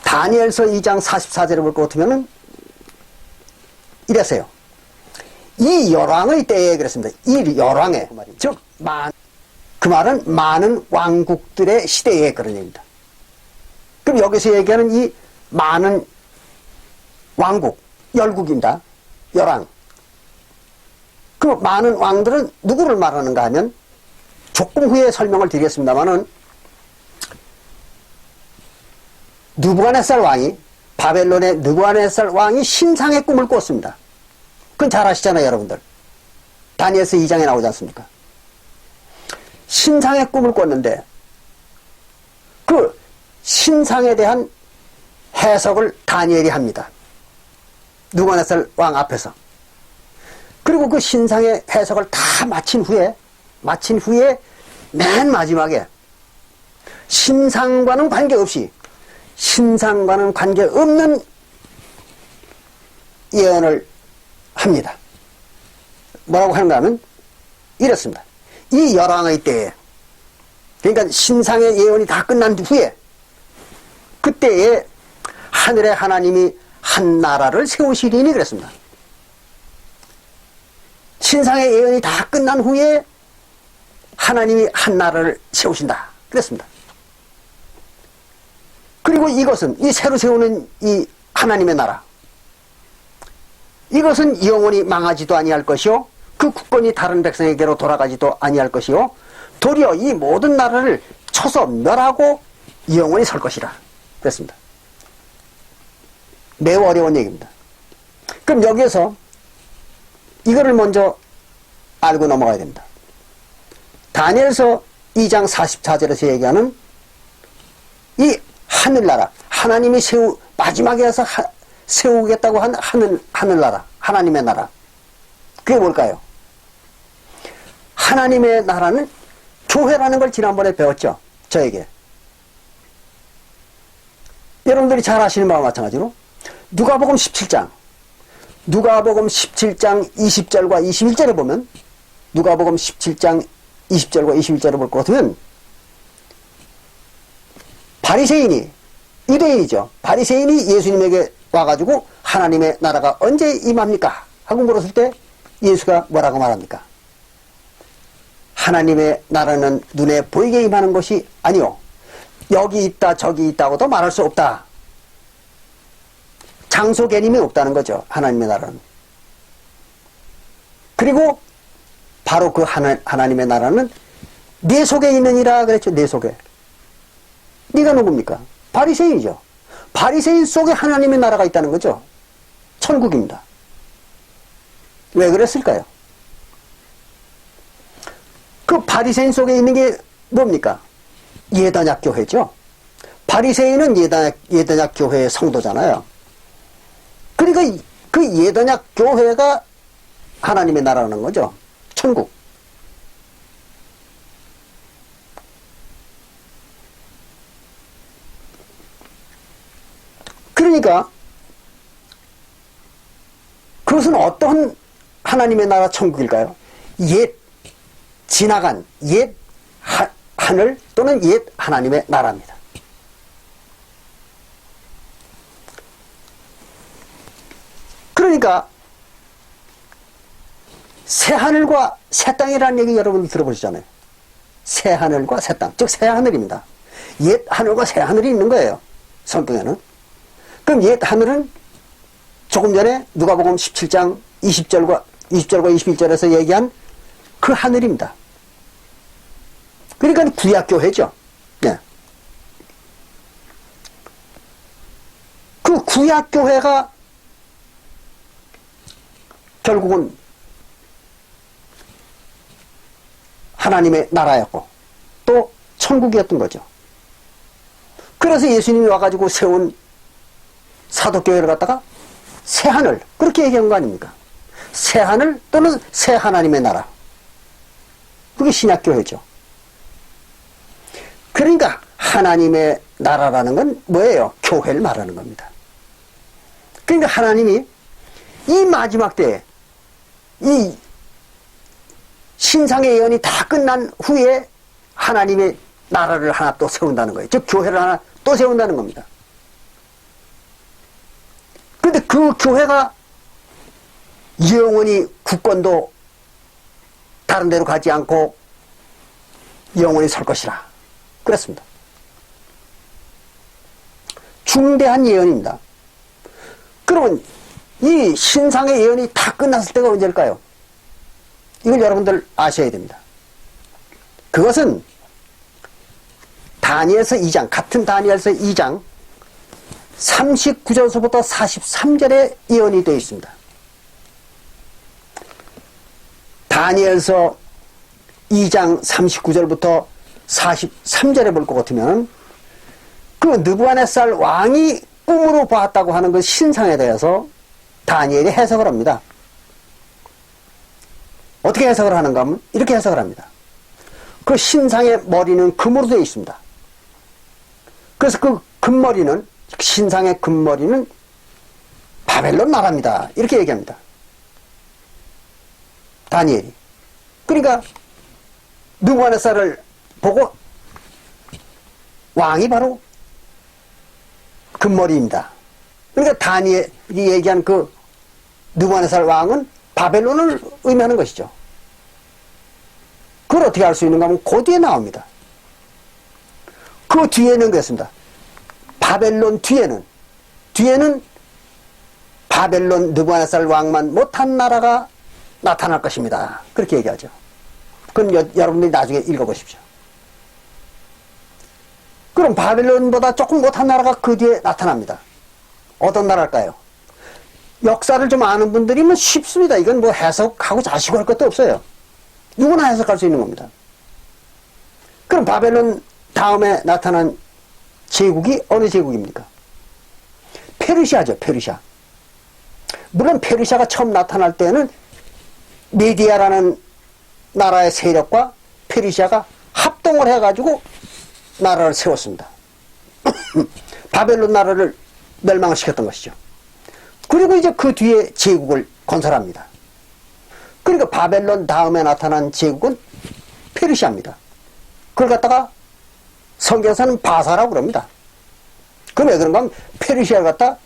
A: 다니엘서 2장 44절에 볼 것 같으면 이랬어요. 이 열왕의 때에 그랬습니다. 이 열왕의 즉 그 말은 많은 왕국들의 시대에 그런 얘기입니다. 그럼 여기서 얘기하는 이 많은 왕국, 열국입니다. 열왕. 그 많은 왕들은 누구를 말하는가 하면 조금 후에 설명을 드리겠습니다만은 느부갓네살 왕이 바벨론의 느부갓네살 왕이 신상의 꿈을 꿨습니다. 그건 잘 아시잖아요, 여러분들. 다니엘서 2장에 나오지 않습니까? 신상의 꿈을 꿨는데 그 신상에 대한 해석을 다니엘이 합니다. 느부갓네살 왕 앞에서. 그리고 그 신상의 해석을 다 마친 후에 맨 마지막에 신상과는 관계없이 신상과는 관계없는 예언을 합니다. 뭐라고 하는가 하면 이렇습니다. 이 열왕의 때에, 그러니까 신상의 예언이 다 끝난 후에 그때에 하늘의 하나님이 한 나라를 세우시리니 그랬습니다. 신상의 예언이 다 끝난 후에 하나님이 한 나라를 세우신다 그랬습니다. 그리고 이것은 이 새로 세우는 이 하나님의 나라, 이것은 영원히 망하지도 아니할 것이요 그 국권이 다른 백성에게로 돌아가지도 아니할 것이요 도리어 이 모든 나라를 쳐서 멸하고 영원히 설 것이라 그랬습니다. 매우 어려운 얘기입니다. 그럼 여기에서 이거를 먼저 알고 넘어가야 됩니다. 다니엘서 2장 44절에서 얘기하는 이 하늘나라, 하나님이 마지막에 와서 세우겠다고 한 하늘나라, 하나님의 나라, 그게 뭘까요? 하나님의 나라는 교회라는 걸 지난번에 배웠죠, 저에게. 여러분들이 잘 아시는 바와 마찬가지로 누가복음 17장 20절과 21절에 보면, 누가복음 17장 20절과 21절에 볼 것 같으면 바리새인이, 유대인이죠, 바리새인이 예수님에게 와가지고 하나님의 나라가 언제 임합니까? 하고 물었을 때 예수가 뭐라고 말합니까? 하나님의 나라는 눈에 보이게 임하는 것이 아니요 여기 있다 저기 있다고도 말할 수 없다. 장소 개념이 없다는 거죠, 하나님의 나라는. 그리고 바로 그 하나님의 나라는 네 속에 있느니라 그랬죠. 네 속에. 네가 누굽니까? 바리새인이죠. 바리새인 속에 하나님의 나라가 있다는 거죠. 천국입니다. 왜 그랬을까요? 그 바리새인 속에 있는 게 뭡니까? 예단약 교회죠. 바리새인은 예단약 교회의 성도잖아요. 그러니까 그 예단약 교회가 하나님의 나라라는 거죠. 천국. 그러니까 그것은 어떤 하나님의 나라 천국일까요? 지나간 옛 하늘 또는 옛 하나님의 나라입니다. 그러니까 새 하늘과 새 땅이라는 얘기 여러분 들어보시잖아요. 새 하늘과 새 땅, 즉 새 하늘입니다. 옛 하늘과 새 하늘이 있는 거예요, 성경에는. 그럼 옛 하늘은 조금 전에 누가복음 17장 20절과 21절에서 얘기한 그 하늘입니다. 그러니까 구약교회죠. 네. 구약교회가 결국은 하나님의 나라였고 또 천국이었던 거죠. 그래서 예수님이 와가지고 세운 사도교회를 갖다가 새하늘, 그렇게 얘기한 거 아닙니까? 새하늘 또는 새 하나님의 나라. 그게 신약교회죠. 그러니까 하나님의 나라라는 건 뭐예요? 교회를 말하는 겁니다. 그러니까 하나님이 이 마지막 때에 이 신상의 예언이 다 끝난 후에 하나님의 나라를 하나 또 세운다는 거예요. 즉 교회를 하나 또 세운다는 겁니다. 그런데 그 교회가 영원히 국권도 다른 데로 가지 않고 영원히 설 것이라 그랬습니다. 중대한 예언입니다. 그러면 이 신상의 예언이 다 끝났을 때가 언제일까요? 이걸 여러분들 아셔야 됩니다. 그것은 다니엘서 2장, 같은 다니엘서 2장 39절서부터 43절에 예언이 되어 있습니다. 다니엘서 2장 39절부터 43절에 볼 것 같으면 그 느부갓네살 왕이 꿈으로 보았다고 하는 그 신상에 대해서 다니엘이 해석을 합니다. 어떻게 해석을 하는가 하면 이렇게 해석을 합니다. 그 신상의 머리는 금으로 되어 있습니다. 그래서 그 금머리는, 신상의 금머리는 바벨론 나라입니다. 이렇게 얘기합니다. 다니엘이. 그러니까 느부갓네살을 보고 왕이 바로 금머리입니다. 그러니까 다니엘이 얘기한 그 느부갓네살 왕은 바벨론을 의미하는 것이죠. 그걸 어떻게 알 수 있는가 하면 그 뒤에 나옵니다. 그 뒤에는 그렇습니다. 바벨론 뒤에는 바벨론 느부갓네살 왕만 못한 나라가 나타날 것입니다. 그렇게 얘기하죠. 그건 여러분들이 나중에 읽어보십시오. 그럼 바벨론보다 조금 못한 나라가 그 뒤에 나타납니다. 어떤 나라일까요? 역사를 좀 아는 분들이면 쉽습니다. 이건 뭐 해석하고 자시고 할 것도 없어요. 누구나 해석할 수 있는 겁니다. 그럼 바벨론 다음에 나타난 제국이 어느 제국입니까? 페르시아죠. 페르시아. 물론 페르시아가 처음 나타날 때는 메디아라는 나라의 세력과 페르시아가 합동을 해가지고 나라를 세웠습니다. 바벨론 나라를 멸망시켰던 것이죠. 그리고 이제 그 뒤에 제국을 건설합니다. 그러니까 바벨론 다음에 나타난 제국은 페르시아입니다. 그걸 갖다가 성경에서는 바사라고 그럽니다. 그럼 왜 그런가 하면 페르시아를 갖다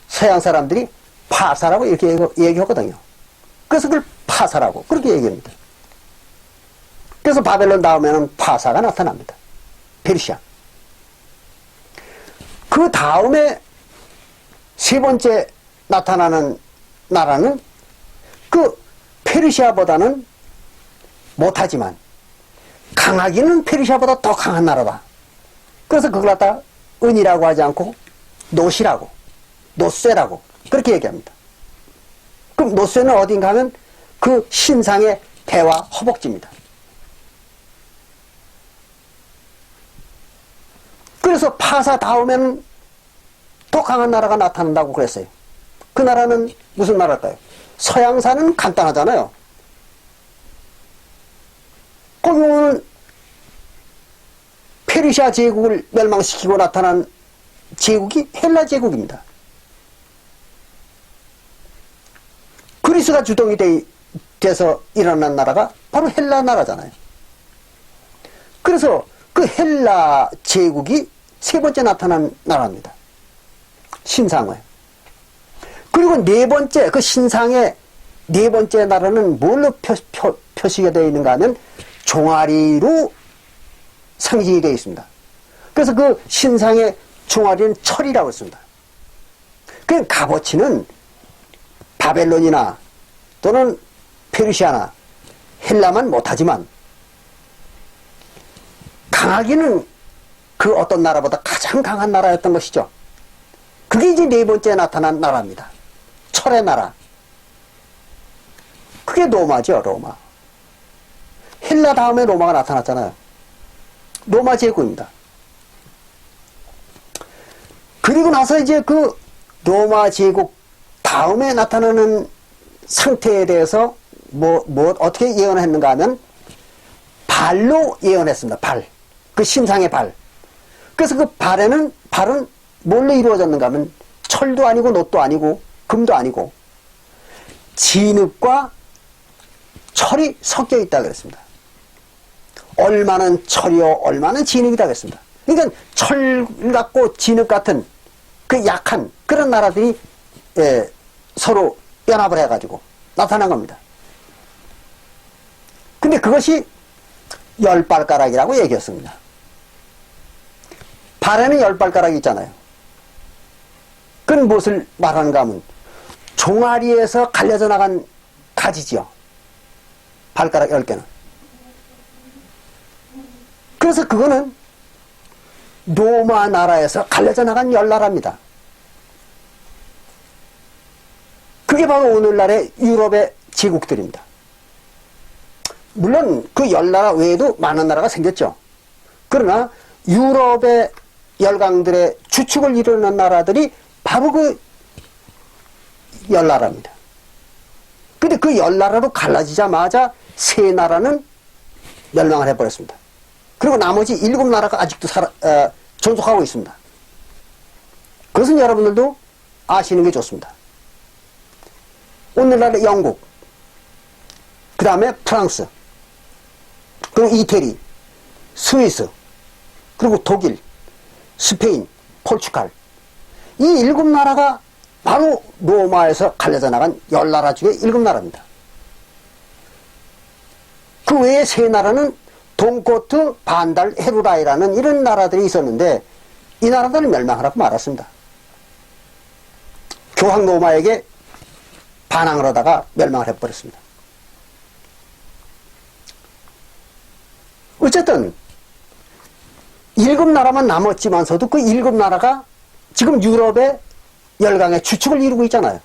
A: 서양 사람들이 파사라고 이렇게 얘기하거든요. 그래서 그걸 파사라고 그렇게 얘기합니다. 그래서 바벨론 다음에는 파사가 나타납니다. 페르시아. 그 다음에 세 번째 나타나는 나라는 그 페르시아보다는 못하지만 강하기는 페르시아보다 더 강한 나라다. 그래서 그걸 갖다 은이라고 하지 않고 노시라고, 노쇠라고 그렇게 얘기합니다. 그럼 노쇠는 어딘가 하면 그 신상의 대와 허벅지입니다. 그래서 파사 다음에는 더 강한 나라가 나타난다고 그랬어요. 그 나라는 무슨 나라일까요? 서양사는 간단하잖아요. 거기는 페르시아 제국을 멸망시키고 나타난 제국이 헬라 제국입니다. 그리스가 주동이 돼서 일어난 나라가 바로 헬라 나라잖아요. 그래서 그 헬라 제국이 세 번째 나타난 나라입니다. 신상을. 그리고 네 번째, 그 신상의 네 번째 나라는 뭘로 표시가 되어 있는가 하면 종아리로 상징이 되어 있습니다. 그래서 그 신상의 종아리는 철이라고 했습니다. 그 값어치는 바벨론이나 또는 페르시아나 헬라만 못하지만 강하기는 그 어떤 나라보다 가장 강한 나라였던 것이죠. 그게 이제 네 번째 나타난 나라입니다. 철의 나라. 그게 로마죠, 로마. 헬라 다음에 로마가 나타났잖아요. 로마 제국입니다. 그리고 나서 이제 그 로마 제국 다음에 나타나는 상태에 대해서 어떻게 예언을 했는가 하면 발로 예언했습니다. 발. 그 신상의 발. 그래서 그 발은 뭘로 이루어졌는가 하면 철도 아니고 놋도 아니고 금도 아니고 진흙과 철이 섞여 있다 그랬습니다. 얼마는 철이요 얼마는 진흙이다 그랬습니다. 그러니까 철 같고 진흙 같은 그 약한 그런 나라들이 서로 연합을 해가지고 나타난 겁니다. 근데 그것이 열 발가락이라고 얘기했습니다. 발에는 열 발가락이 있잖아요. 그건 무엇을 말하는가 하면 종아리에서 갈려져 나간 가지지요. 발가락 10개는. 그래서 그거는 로마 나라에서 갈려져 나간 열 나라입니다. 그게 바로 오늘날의 유럽의 제국들입니다. 물론 그 열 나라 외에도 많은 나라가 생겼죠. 그러나 유럽의 열강들의 주축을 이루는 나라들이 바로 그 열 나라입니다. 근데 그 열 나라로 갈라지자마자 세 나라는 멸망을 해버렸습니다. 그리고 나머지 7나라가 아직도 존속하고 있습니다. 그것은 여러분들도 아시는 게 좋습니다. 오늘날의 영국, 그 다음에 프랑스, 그리고 이태리, 스위스, 그리고 독일, 스페인, 포르투갈, 이 7나라가 바로 로마에서 갈려져 나간 10나라 중에 7나라입니다. 그 외에 3나라는 동코트, 반달, 헤루라이라는 이런 나라들이 있었는데 이 나라들은 멸망을 하고 말았습니다. 교황 로마에게 반항을 하다가 멸망을 해버렸습니다. 어쨌든 7나라만 남았지만서도 그 7나라가 지금 유럽의 열강의 주축을 이루고 있잖아요.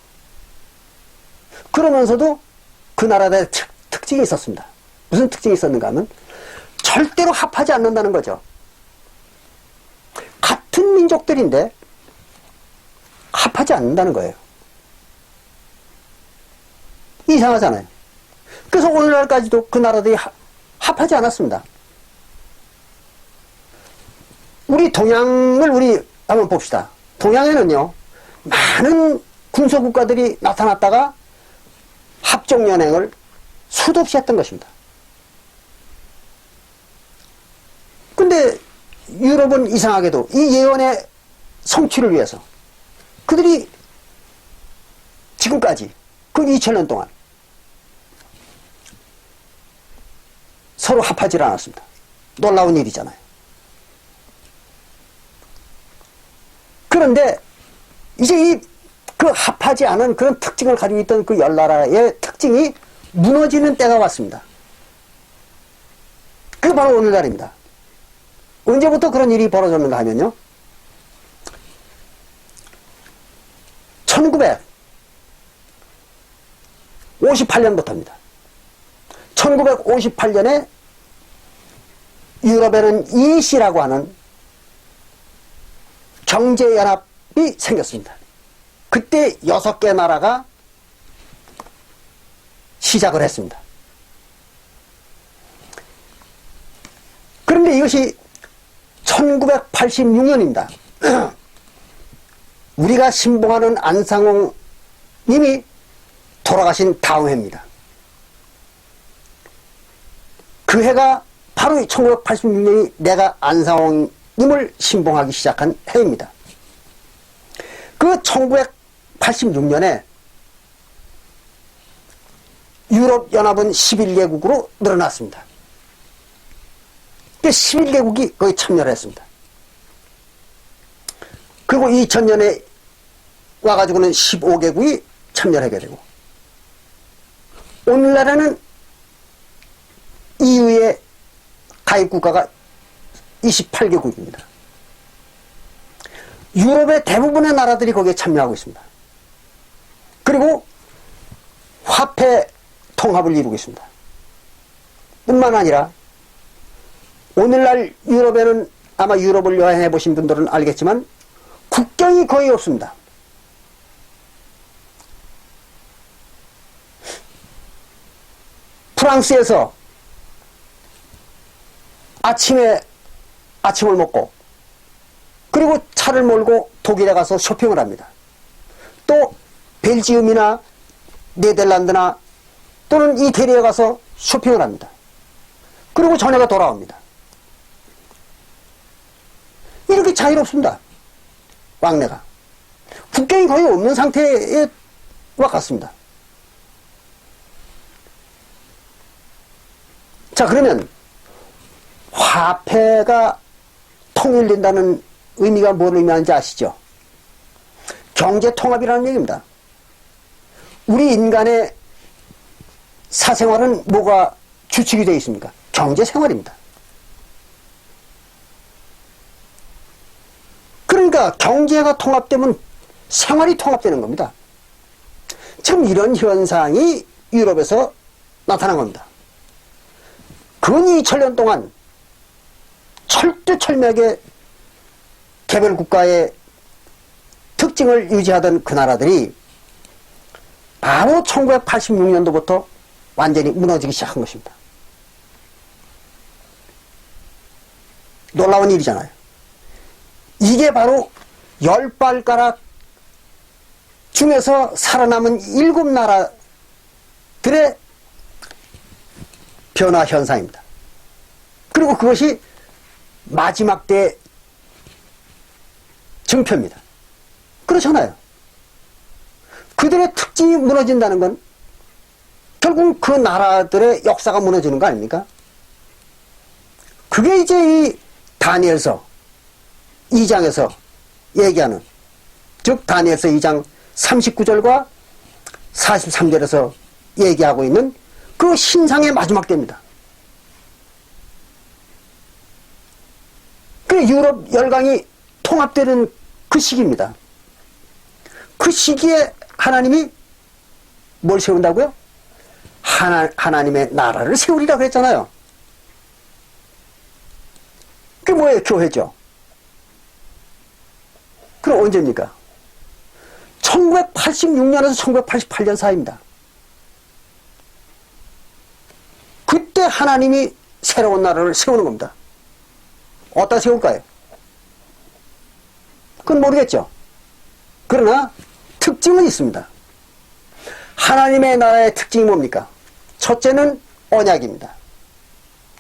A: 그러면서도 그 나라의 특징이 있었습니다. 무슨 특징이 있었는가 하면 절대로 합하지 않는다는 거죠. 같은 민족들인데 합하지 않는다는 거예요. 이상하잖아요. 그래서 오늘날까지도 그 나라들이 합하지 않았습니다. 우리 동양을 한번 봅시다. 동양에는요, 많은 군소국가들이 나타났다가 합종연행을 수도 없이 했던 것입니다. 근데 유럽은 이상하게도 이 예언의 성취를 위해서 그들이 지금까지 그 2000년 동안 서로 합하지 않았습니다. 놀라운 일이잖아요. 그런데 이제 그 합하지 않은 그런 특징을 가지고 있던 그 10나라의 특징이 무너지는 때가 왔습니다. 그게 바로 오늘날입니다. 언제부터 그런 일이 벌어졌는가 하면요, 1958년부터입니다. 1958년에 유럽에는 EC라고 하는 경제연합이 생겼습니다. 그때 6개 나라가 시작을 했습니다. 그런데 이것이 1986년입니다. 우리가 신봉하는 안상홍 님이 돌아가신 다음 해입니다. 그 해가 바로 1986년이 내가 안상홍 님을 신봉하기 시작한 해입니다. 그 1986년에 유럽연합은 11개국으로 늘어났습니다. 그 11개국이 거기 참여를 했습니다. 그리고 2000년에 와가지고는 15개국이 참여를 하게 되고, 오늘날에는 EU의 가입국가가 28개국입니다. 유럽의 대부분의 나라들이 거기에 참여하고 있습니다. 그리고 화폐 통합을 이루고 있습니다. 뿐만 아니라 오늘날 유럽에는 아마 유럽을 여행해 보신 분들은 알겠지만 국경이 거의 없습니다. 프랑스에서 아침에 아침을 먹고 그리고 차를 몰고 독일에 가서 쇼핑을 합니다. 또 벨지움이나 네덜란드나 또는 이태리에 가서 쇼핑을 합니다. 그리고 저녁에 돌아옵니다. 이렇게 자유롭습니다. 왕래가. 국경이 거의 없는 상태에 와 같습니다. 자, 그러면 화폐가 통일된다는 의미가 뭘 의미하는지 아시죠? 경제 통합이라는 얘기입니다. 우리 인간의 사생활은 뭐가 주축이 되어 있습니까? 경제 생활입니다. 그러니까 경제가 통합되면 생활이 통합되는 겁니다. 지금 이런 현상이 유럽에서 나타난 겁니다. 근 2000년 동안 철두철미하게 개별 국가의 특징을 유지하던 그 나라들이 바로 1986년도부터 완전히 무너지기 시작한 것입니다. 놀라운 일이잖아요. 이게 바로 10발가락 중에서 살아남은 7나라들의 변화 현상입니다. 그리고 그것이 마지막 때 증표입니다. 그렇잖아요. 그들의 특징이 무너진다는 건 결국 그 나라들의 역사가 무너지는 거 아닙니까? 그게 이제 이 다니엘서 2장에서 얘기하는, 즉 다니엘서 2장 39절과 43절에서 얘기하고 있는 그 신상의 마지막 때입니다. 그 유럽 열강이 통합되는 그 시기입니다. 그 시기에 하나님이 뭘 세운다고요? 하나님의 나라를 세우리라고 했잖아요. 그게 뭐예요? 교회죠. 그럼 언제입니까? 1986년에서 1988년 사이입니다. 그때 하나님이 새로운 나라를 세우는 겁니다. 어디다 세울까요? 그건 모르겠죠. 그러나 특징은 있습니다. 하나님의 나라의 특징이 뭡니까? 첫째는 언약입니다.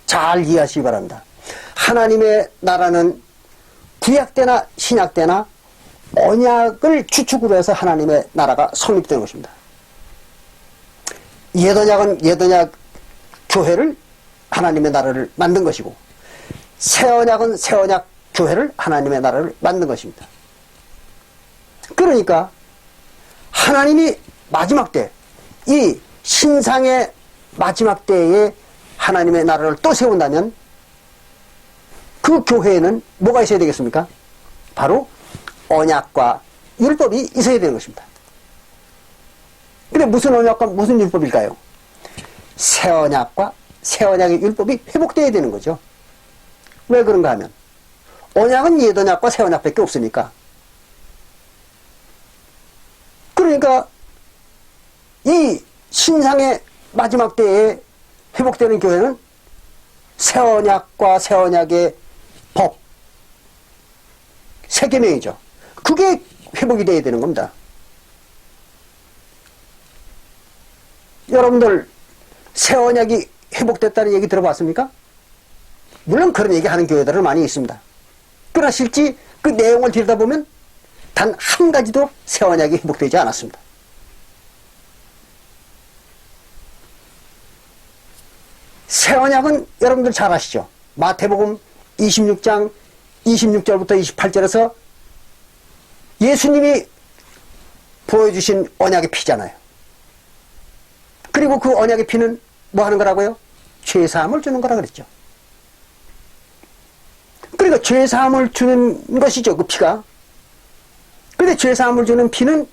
A: 잘 이해하시기 바랍니다. 하나님의 나라는 구약 때나 신약 때나 언약을 주축으로 해서 하나님의 나라가 성립되는 것입니다. 옛언약은 옛언약 교회를 하나님의 나라를 만든 것이고, 새언약은 새언약 교회를 하나님의 나라를 만든 것입니다. 그러니까 하나님이 마지막 때, 이 신상의 마지막 때에 하나님의 나라를 또 세운다면 그 교회에는 뭐가 있어야 되겠습니까? 바로 언약과 율법이 있어야 되는 것입니다. 근데 무슨 언약과 무슨 율법일까요? 새언약과 새언약의 율법이 회복되어야 되는 거죠. 왜 그런가 하면 언약은 옛언약과 새언약밖에 없으니까. 그러니까 이 신상의 마지막 때에 회복되는 교회는 새언약과 새언약의 법, 세계명이죠. 그게 회복이 되어야 되는 겁니다. 여러분들 새언약이 회복됐다는 얘기 들어봤습니까? 물론 그런 얘기 하는 교회들은 많이 있습니다. 그러나 실제 그 내용을 들여다보면 단 한 가지도 새언약이 회복되지 않았습니다. 새언약은 여러분들 잘 아시죠? 마태복음 26장 26절부터 28절에서 예수님이 보여주신 언약의 피잖아요. 그리고 그 언약의 피는 뭐 하는 거라고요? 죄사함을 주는 거라 그랬죠. 그러니까 죄사함을 주는 것이죠, 그 피가. 근데 죄사함을 주는 피는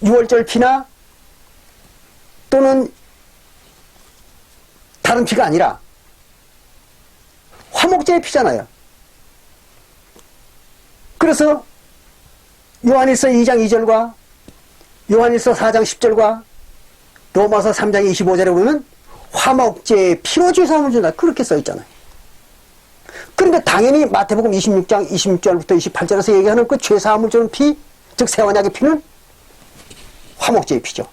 A: 유월절 피나 또는 다른 피가 아니라 화목제의 피잖아요. 그래서 요한일서 2장 2절과 요한일서 4장 10절과 로마서 3장 25절에 보면 화목제의 피로 죄사함을 준다. 그렇게 써있잖아요. 그런데 당연히 마태복음 26장 26절부터 28절에서 얘기하는 그 죄사함을 주는 피, 즉 새언약의 피는 화목제의 피죠.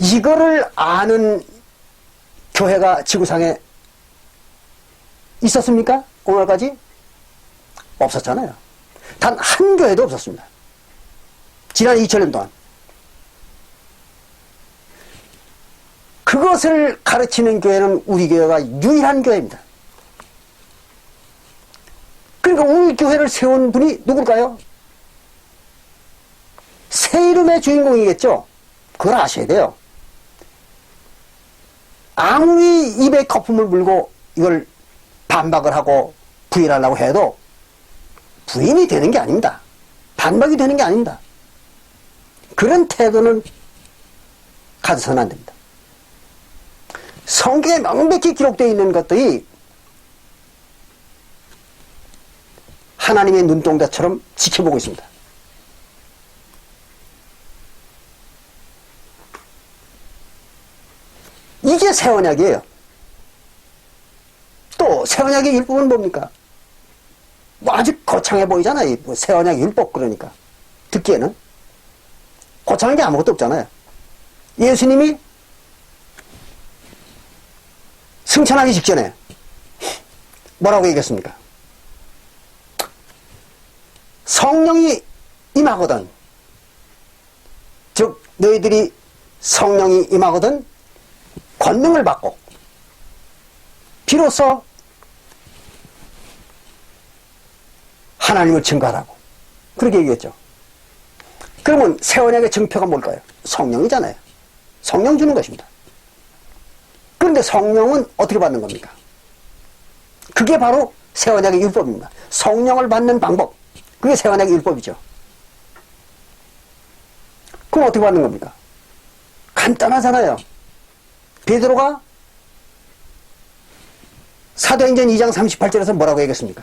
A: 이거를 아는 교회가 지구상에 있었습니까? 오늘까지? 없었잖아요. 단 한 교회도 없었습니다. 지난 2000년 동안. 그것을 가르치는 교회는 우리 교회가 유일한 교회입니다. 그러니까 우리 교회를 세운 분이 누굴까요? 새 이름의 주인공이겠죠? 그걸 아셔야 돼요. 아무리 입에 거품을 물고 이걸 반박을 하고 부인하려고 해도 부인이 되는 게 아닙니다. 반박이 되는 게 아닙니다. 그런 태도는 가져서는 안 됩니다. 성경에 명백히 기록되어 있는 것들이 하나님의 눈동자처럼 지켜보고 있습니다. 이게 새 언약이에요. 또 새 언약의 율법은 뭡니까? 뭐 아주 거창해 보이잖아요. 뭐 새 언약 율법 그러니까 듣기에는 거창한 게 아무것도 없잖아요. 예수님이 승천하기 직전에 뭐라고 얘기했습니까? 성령이 임하거든, 즉 너희들이 성령이 임하거든 권능을 받고 비로소 하나님을 증거하라고 그렇게 얘기했죠. 그러면 새 언약의 증표가 뭘까요? 성령이잖아요. 성령 주는 것입니다. 그런데 성령은 어떻게 받는 겁니까? 그게 바로 새 언약의 율법입니다. 성령을 받는 방법, 그게 새 언약의 율법이죠. 그럼 어떻게 받는 겁니까? 간단하잖아요. 베드로가 사도행전 2장 38절에서 뭐라고 얘기했습니까?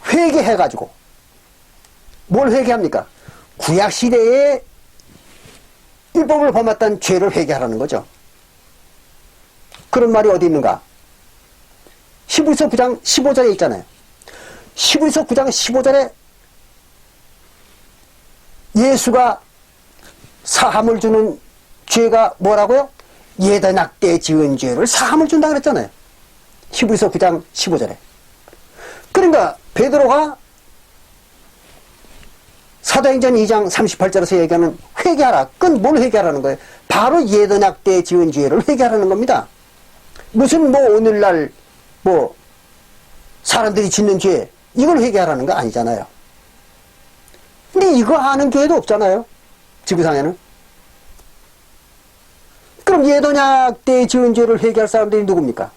A: 회개해가지고 뭘 회개합니까? 구약시대에 율법을 범했던 죄를 회개하라는 거죠. 그런 말이 어디 있는가? 히브리서 9장 15절에 있잖아요. 히브리서 9장 15절에 예수가 사함을 주는 죄가 뭐라고요? 예단약 때 지은 죄를 사함을 준다 그랬잖아요. 히브리서 9장 15절에. 그러니까 베드로가 사도행전 2장 38절에서 얘기하는 회개하라. 그건 뭘 회개하라는 거예요? 바로 예단약 때 지은 죄를 회개하라는 겁니다. 무슨 뭐 오늘날 뭐 사람들이 짓는 죄 이걸 회개하라는 거 아니잖아요. 근데 이거 아는 교회도 없잖아요. 지구상에는. 그럼 예단약 때 지은 죄를 회개할 사람들이 누굽니까?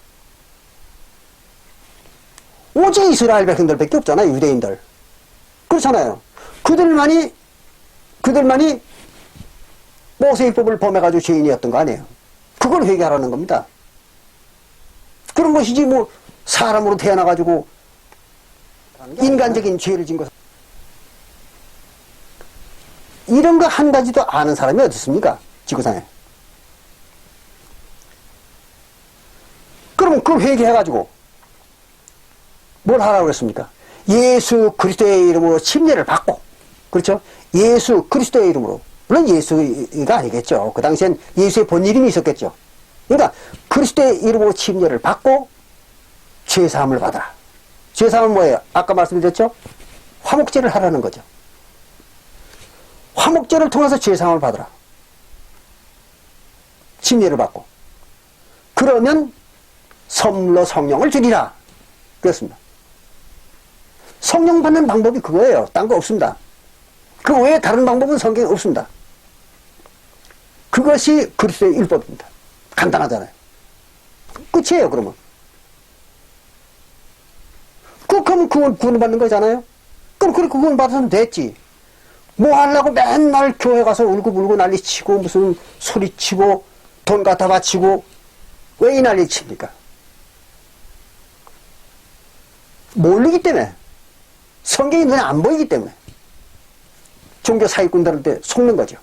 A: 오직 이스라엘 백성들밖에 없잖아요. 유대인들. 그렇잖아요. 그들만이 모세율법을 범해가지고 죄인이었던 거 아니에요. 그걸 회개하라는 겁니다. 그런 것이지 뭐 사람으로 태어나가지고 인간적인 죄를 진 것, 이런 거 한 가지도 아는 사람이 어디 있습니까? 지구상에. 그럼 그걸 회개해가지고 뭘 하라고 그랬습니까? 예수 그리스도의 이름으로 침례를 받고, 그렇죠? 예수 그리스도의 이름으로. 물론 예수가 아니겠죠. 그 당시엔 예수의 본 이름이 있었겠죠. 그러니까 그리스도의 이름으로 침례를 받고 죄사함을 받아라. 죄사함은 뭐예요? 아까 말씀드렸죠? 화목제를 하라는 거죠. 화목제를 통해서 죄사함을 받아라. 침례를 받고. 그러면 선물로 성령을 주리라. 그렇습니다. 성령 받는 방법이 그거예요. 딴 거 없습니다. 그 외에 다른 방법은 성경에 없습니다. 그것이 그리스도의 율법입니다. 간단하잖아요. 끝이에요, 그러면. 그러면 그건 구원받는 거잖아요. 그럼 그렇게 구원받으면 됐지. 뭐 하려고 맨날 교회 가서 울고불고 난리치고 무슨 소리치고 돈 갖다 바치고 왜 이 난리칩니까? 모르기 때문에, 성경이 눈에 안 보이기 때문에 종교 사기꾼들한테 속는 거죠.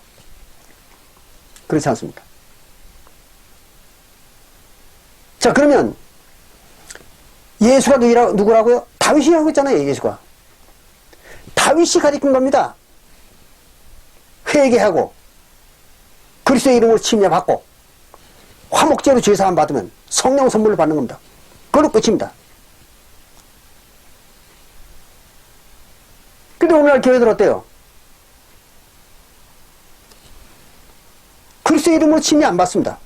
A: 그렇지 않습니까? 자, 그러면 예수가 누구라고요? 다윗이라고 했잖아요. 예수가 다윗이 가리킨 겁니다. 회개하고 그리스도의 이름으로 침례받고 화목제로 죄사함 받으면 성령 선물을 받는 겁니다. 그걸로 끝입니다. 근데 오늘날 교회들 어때요? 그리스도의 이름으로 침례 안 받습니다.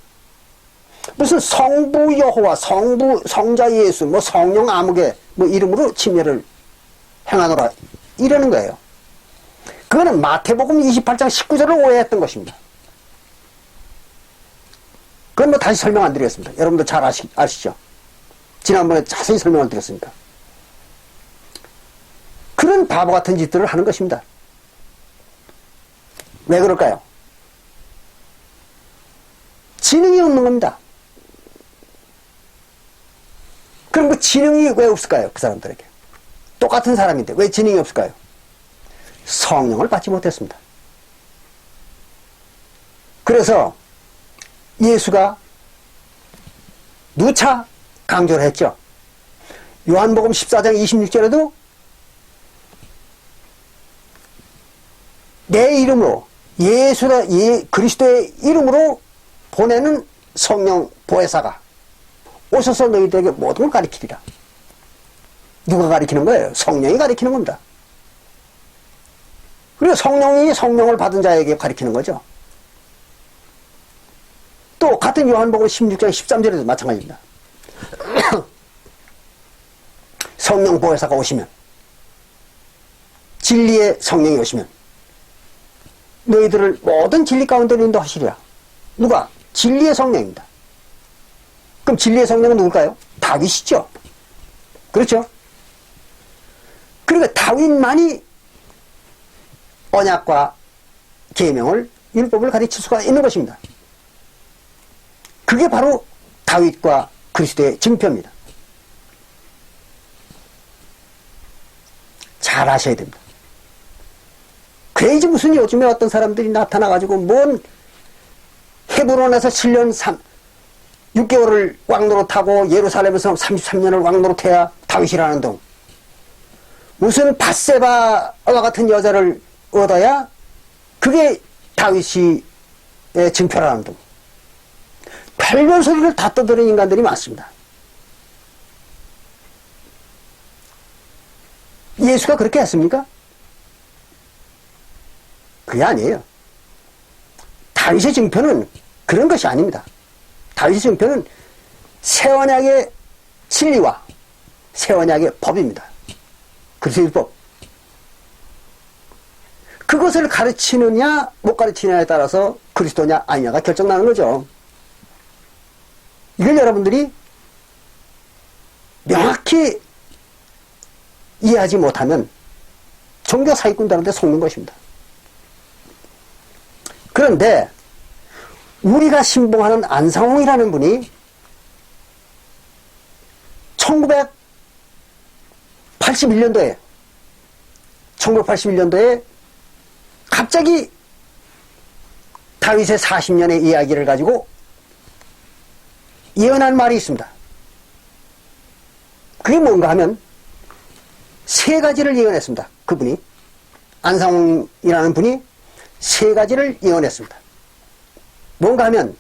A: 무슨 성부 여호와, 성자 예수, 뭐 성령 아무개 뭐 이름으로 침례를 행하노라 이러는 거예요. 그거는 마태복음 28장 19절을 오해했던 것입니다. 그건 뭐 다시 설명 안 드리겠습니다. 여러분도 잘 아시죠? 지난번에 자세히 설명을 드렸으니까. 그런 바보 같은 짓들을 하는 것입니다. 왜 그럴까요? 지능이 없는 겁니다. 그럼 그 지능이 왜 없을까요? 그 사람들에게. 똑같은 사람인데 왜 지능이 없을까요? 성령을 받지 못했습니다. 그래서 예수가 누차 강조를 했죠. 요한복음 14장 26절에도 내 이름으로 그리스도의 이름으로 보내는 성령 보혜사가 오셔서 너희들에게 모든 걸 가르치리라. 누가 가르치는 거예요? 성령이 가르치는 겁니다. 그리고 성령이 성령을 받은 자에게 가르치는 거죠. 또 같은 요한복음 16장 13절에도 마찬가지입니다. 성령 보혜사가 오시면, 진리의 성령이 오시면 너희들을 모든 진리 가운데로 인도하시리라. 누가? 진리의 성령입니다. 그럼 진리의 성령은 누굴까요? 다윗이죠. 그렇죠? 그러니까 다윗만이 언약과 계명을, 율법을 가르칠 수가 있는 것입니다. 그게 바로 다윗과 그리스도의 증표입니다. 잘 아셔야 됩니다. 그래야지 무슨 요즘에 어떤 사람들이 나타나가지고 뭔 헤브론에서 7년 6개월을 왕노릇하고 예루살렘에서 33년을 왕노릇해야 다윗이라는 둥, 무슨 밧세바와 같은 여자를 얻어야 그게 다윗이 증표라는 둥, 별별 소리를 다 떠드는 인간들이 많습니다. 예수가 그렇게 했습니까? 그게 아니에요. 다윗의 증표는 그런 것이 아닙니다. 다윗의 증표는 새언약의 진리와 새언약의 법입니다. 그래서 율법. 그것을 가르치느냐 못 가르치느냐에 따라서 그리스도냐 아니냐가 결정나는 거죠. 이걸 여러분들이 명확히 이해하지 못하면 종교 사기꾼들한테 속는 것입니다. 그런데 우리가 신봉하는 안상홍이라는 분이 1981년도에 갑자기 다윗의 40년의 이야기를 가지고 예언한 말이 있습니다. 그게 뭔가 하면 세 가지를 예언했습니다. 그분이, 안상홍이라는 분이 세 가지를 예언했습니다. 뭔가 하면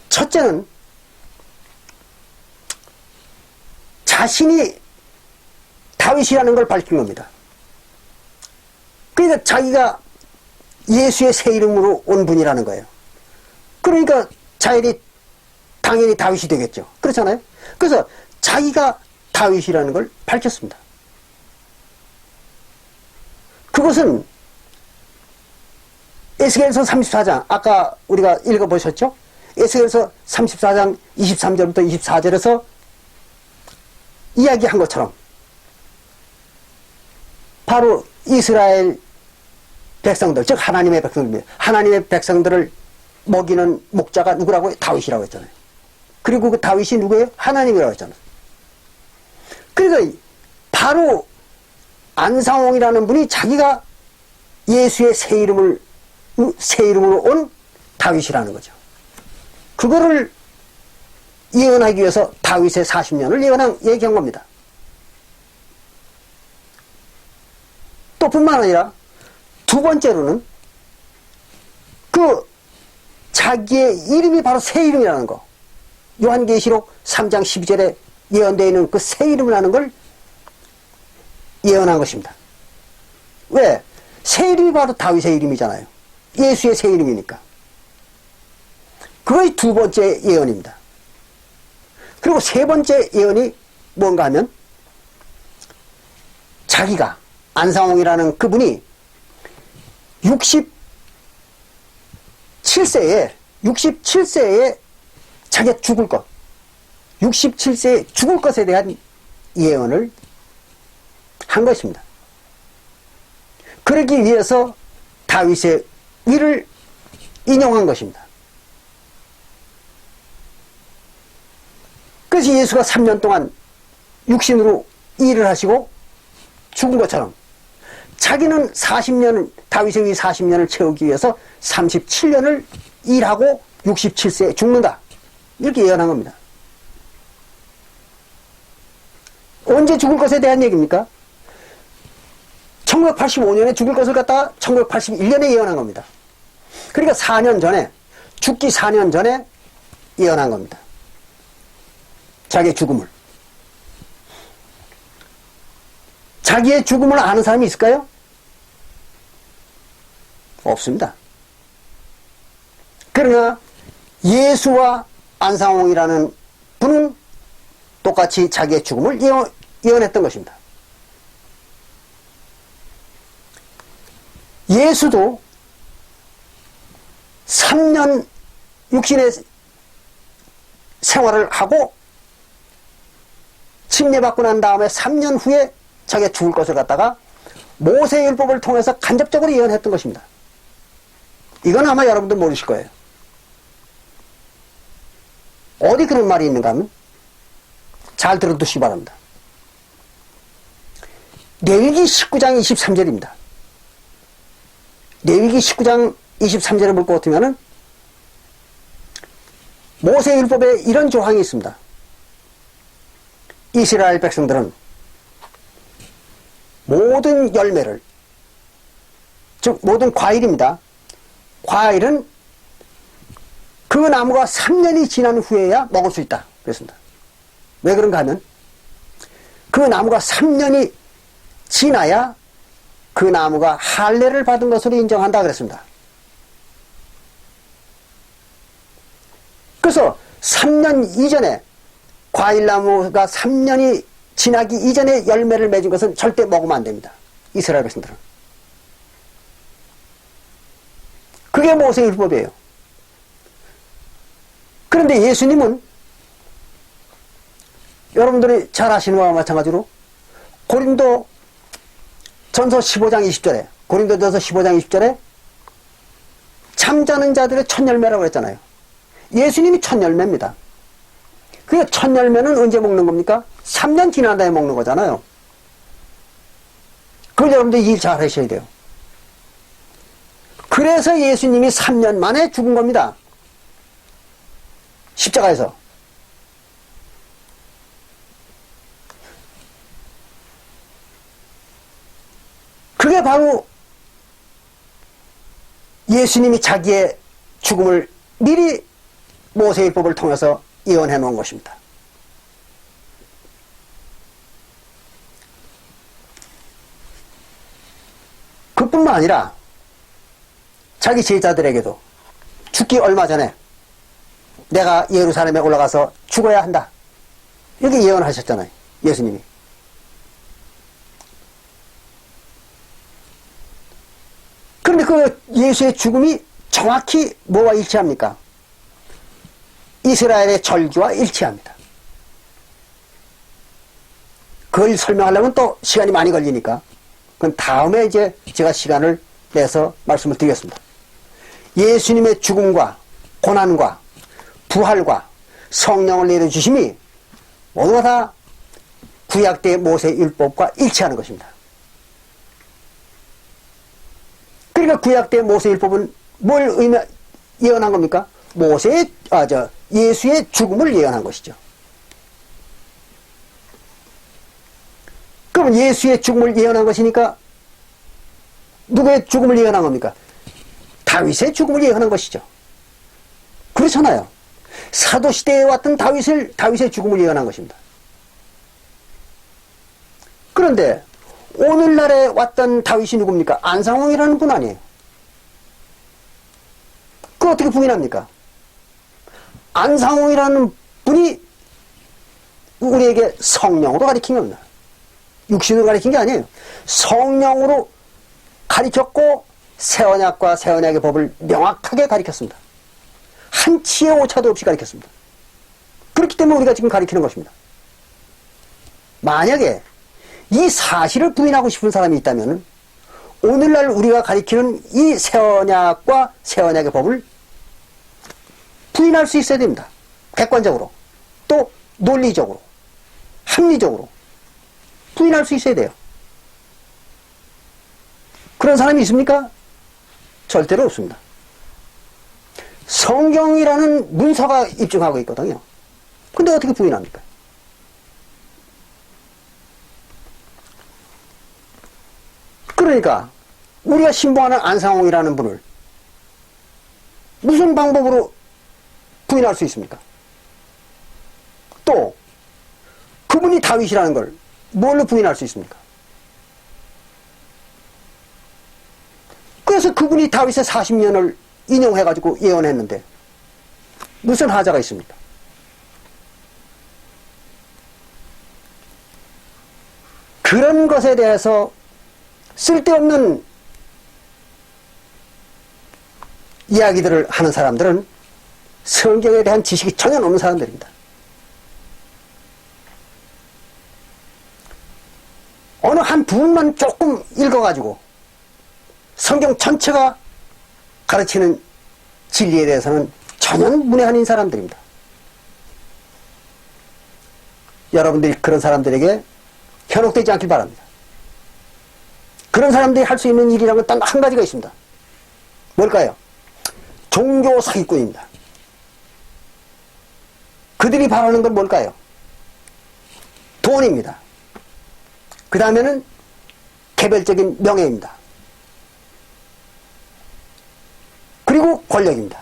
A: 첫째는 자신이 다윗이라는 걸 밝힌 겁니다. 그러니까 자기가 예수의 새 이름으로 온 분이라는 거예요. 그러니까 자일이 당연히 다윗이 되겠죠. 그렇잖아요. 그래서 자기가 다윗이라는 걸 밝혔습니다. 그것은 에스겔서 34장, 아까 우리가 읽어보셨죠? 에스겔서 34장 23절부터 24절에서 이야기한 것처럼 바로 이스라엘 백성들, 즉 하나님의 백성들입니다. 하나님의 백성들을 먹이는 목자가 누구라고요? 다윗이라고 했잖아요. 그리고 그 다윗이 누구예요? 하나님이라고 했잖아요. 그러니까 바로 안상홍이라는 분이 자기가 예수의 새 이름으로 온 다윗이라는 거죠. 그거를 예언하기 위해서 다윗의 40년을 얘기한 겁니다. 또 뿐만 아니라 두 번째로는 그 자기의 이름이 바로 새 이름이라는 거. 요한계시록 3장 12절에 예언되어 있는 그 새 이름이라는 걸 예언한 것입니다. 왜? 새 이름이 바로 다윗의 이름이잖아요. 예수의 새 이름이니까. 그것이 두 번째 예언입니다. 그리고 세 번째 예언이 뭔가 하면 자기가 안상홍이라는 그분이 67세에 자기가 죽을 것, 67세에 죽을 것에 대한 예언을 한 것입니다. 그러기 위해서 다윗의 위를 인용한 것입니다. 그래서 예수가 3년 동안 육신으로 일을 하시고 죽은 것처럼 자기는 40년을, 다윗의 위 40년을 채우기 위해서 37년을 일하고 67세에 죽는다. 이렇게 예언한 겁니다. 언제 죽을 것에 대한 얘기입니까? 1985년에 죽을 것을 갖다가 1981년에 예언한 겁니다. 그러니까 4년 전에, 죽기 4년 전에 예언한 겁니다. 자기의 죽음을. 자기의 죽음을 아는 사람이 있을까요? 없습니다. 그러나 예수와 안상홍이라는 분은 똑같이 자기의 죽음을 예언했던 것입니다. 예수도 3년 육신의 생활을 하고 침례받고 난 다음에 3년 후에 자기가 죽을 것을 갖다가 모세율법을 통해서 간접적으로 예언했던 것입니다. 이건 아마 여러분들 모르실 거예요. 어디 그런 말이 있는가 하면 잘 들어두시기 바랍니다. 레위기 19장 23절입니다. 레위기 19장 23절을 볼 것 같으면은 모세율법에 이런 조항이 있습니다. 이스라엘 백성들은 모든 열매를, 즉 모든 과일입니다. 과일은 그 나무가 3년이 지난 후에야 먹을 수 있다. 그랬습니다. 왜 그런가 하면 그 나무가 3년이 지나야 그 나무가 할례를 받은 것으로 인정한다 그랬습니다. 그래서 3년 이전에 과일나무가 3년이 지나기 이전에 열매를 맺은 것은 절대 먹으면 안 됩니다. 이스라엘 백성들은. 그게 모세율법이에요. 그런데 예수님은 여러분들이 잘 아시는 바와 마찬가지로 고린도 전서 15장 20절에 고린도전서 15장 20절에 잠자는 자들의 첫 열매라고 했잖아요. 예수님이 첫 열매입니다. 그 첫 열매는 언제 먹는 겁니까? 3년 지난 다음에 먹는 거잖아요. 그걸 여러분들 일 잘 하셔야 돼요. 그래서 예수님이 3년 만에 죽은 겁니다. 십자가에서. 그게 바로 예수님이 자기의 죽음을 미리 모세율법을 통해서 예언해 놓은 것입니다. 그뿐만 아니라 자기 제자들에게도 죽기 얼마 전에 내가 예루살렘에 올라가서 죽어야 한다. 이렇게 예언하셨잖아요. 예수님이. 그런데 그 예수의 죽음이 정확히 뭐와 일치합니까? 이스라엘의 절기와 일치합니다. 그걸 설명하려면 또 시간이 많이 걸리니까 그건 다음에 이제 제가 시간을 내서 말씀을 드리겠습니다. 예수님의 죽음과 고난과 부활과 성령을 내려주심이 모두가 다 구약 때 모세 율법과 일치하는 것입니다. 그러니까 구약 때 모세 율법은 뭘 예언한 겁니까? 예수의 죽음을 예언한 것이죠. 그럼 예수의 죽음을 예언한 것이니까 누구의 죽음을 예언한 겁니까? 다윗의 죽음을 예언한 것이죠. 그렇잖아요. 사도시대에 왔던 다윗의 죽음을 예언한 것입니다. 그런데 오늘날에 왔던 다윗이 누굽니까? 안상홍이라는 분 아니에요. 그걸 어떻게 부인합니까? 안상홍이라는 분이 우리에게 성령으로 가르친 겁니다. 육신으로 가르친 게 아니에요. 성령으로 가르쳤고 새언약과 새언약의 법을 명확하게 가르쳤습니다. 한치의 오차도 없이 가르쳤습니다. 그렇기 때문에 우리가 지금 가르치는 것입니다. 만약에 이 사실을 부인하고 싶은 사람이 있다면 오늘날 우리가 가르치는 이 새언약과 새언약의 법을 부인할 수 있어야 됩니다. 객관적으로 또 논리적으로 합리적으로 부인할 수 있어야 돼요. 그런 사람이 있습니까? 절대로 없습니다. 성경이라는 문서가 입증하고 있거든요. 근데 어떻게 부인합니까? 그러니까 우리가 신봉하는 안상홍이라는 분을 무슨 방법으로 부인할 수 있습니까? 또 그분이 다윗이라는 걸 뭘로 부인할 수 있습니까? 그래서 그분이 다윗의 40년을 인용해가지고 예언했는데 무슨 하자가 있습니까? 그런 것에 대해서 쓸데없는 이야기들을 하는 사람들은 성경에 대한 지식이 전혀 없는 사람들입니다. 어느 한 부분만 조금 읽어가지고 성경 전체가 가르치는 진리에 대해서는 전혀 문외한인 사람들입니다. 여러분들이 그런 사람들에게 현혹되지 않길 바랍니다. 그런 사람들이 할 수 있는 일이라는 건 단 한 가지가 있습니다. 뭘까요? 종교 사기꾼입니다. 그들이 바라는 건 뭘까요? 돈입니다. 그 다음에는 개별적인 명예입니다. 그리고 권력입니다.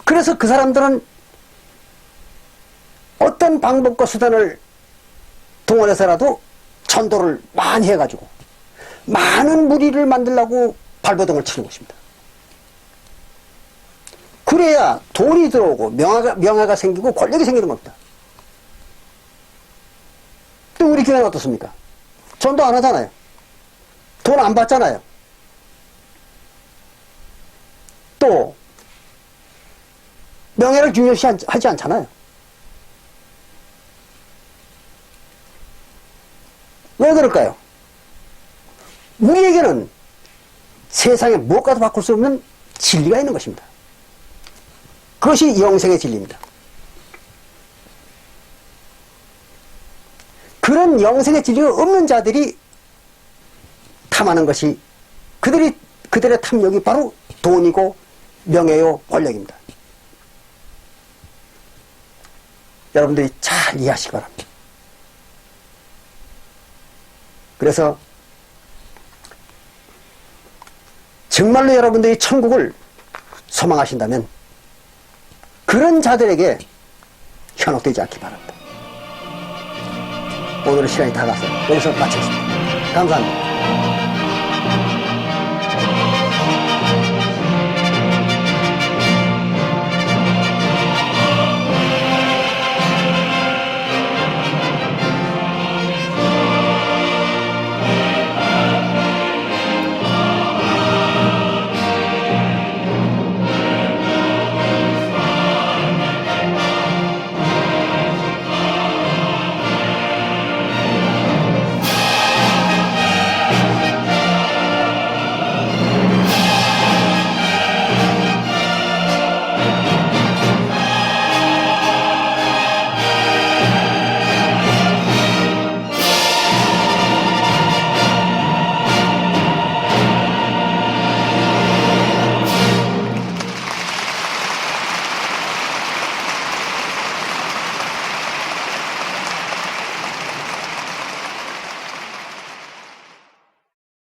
A: 그래서 그 사람들은 어떤 방법과 수단을 동원해서라도 전도를 많이 해가지고 많은 무리를 만들려고 발버둥을 치는 것입니다. 그래야 돈이 들어오고 명예가 생기고 권력이 생기는 겁니다. 또 우리 교회는 어떻습니까? 전도 안 하잖아요. 돈 안 받잖아요. 또 명예를 중요시하지 않잖아요. 왜 그럴까요? 우리에게는 세상에 무엇과도 바꿀 수 없는 진리가 있는 것입니다. 그것이 영생의 진리입니다. 그런 영생의 진리가 없는 자들이 탐하는 것이 그들의 탐욕이 바로 돈이고 명예요 권력입니다. 여러분들이 잘 이해하시기 바랍니다. 그래서 정말로 여러분들이 천국을 소망하신다면 그런 자들에게 현혹되지 않기 바랍니다. 오늘의 시간이 다 갔어요. 여기서 마치겠습니다. 감사합니다.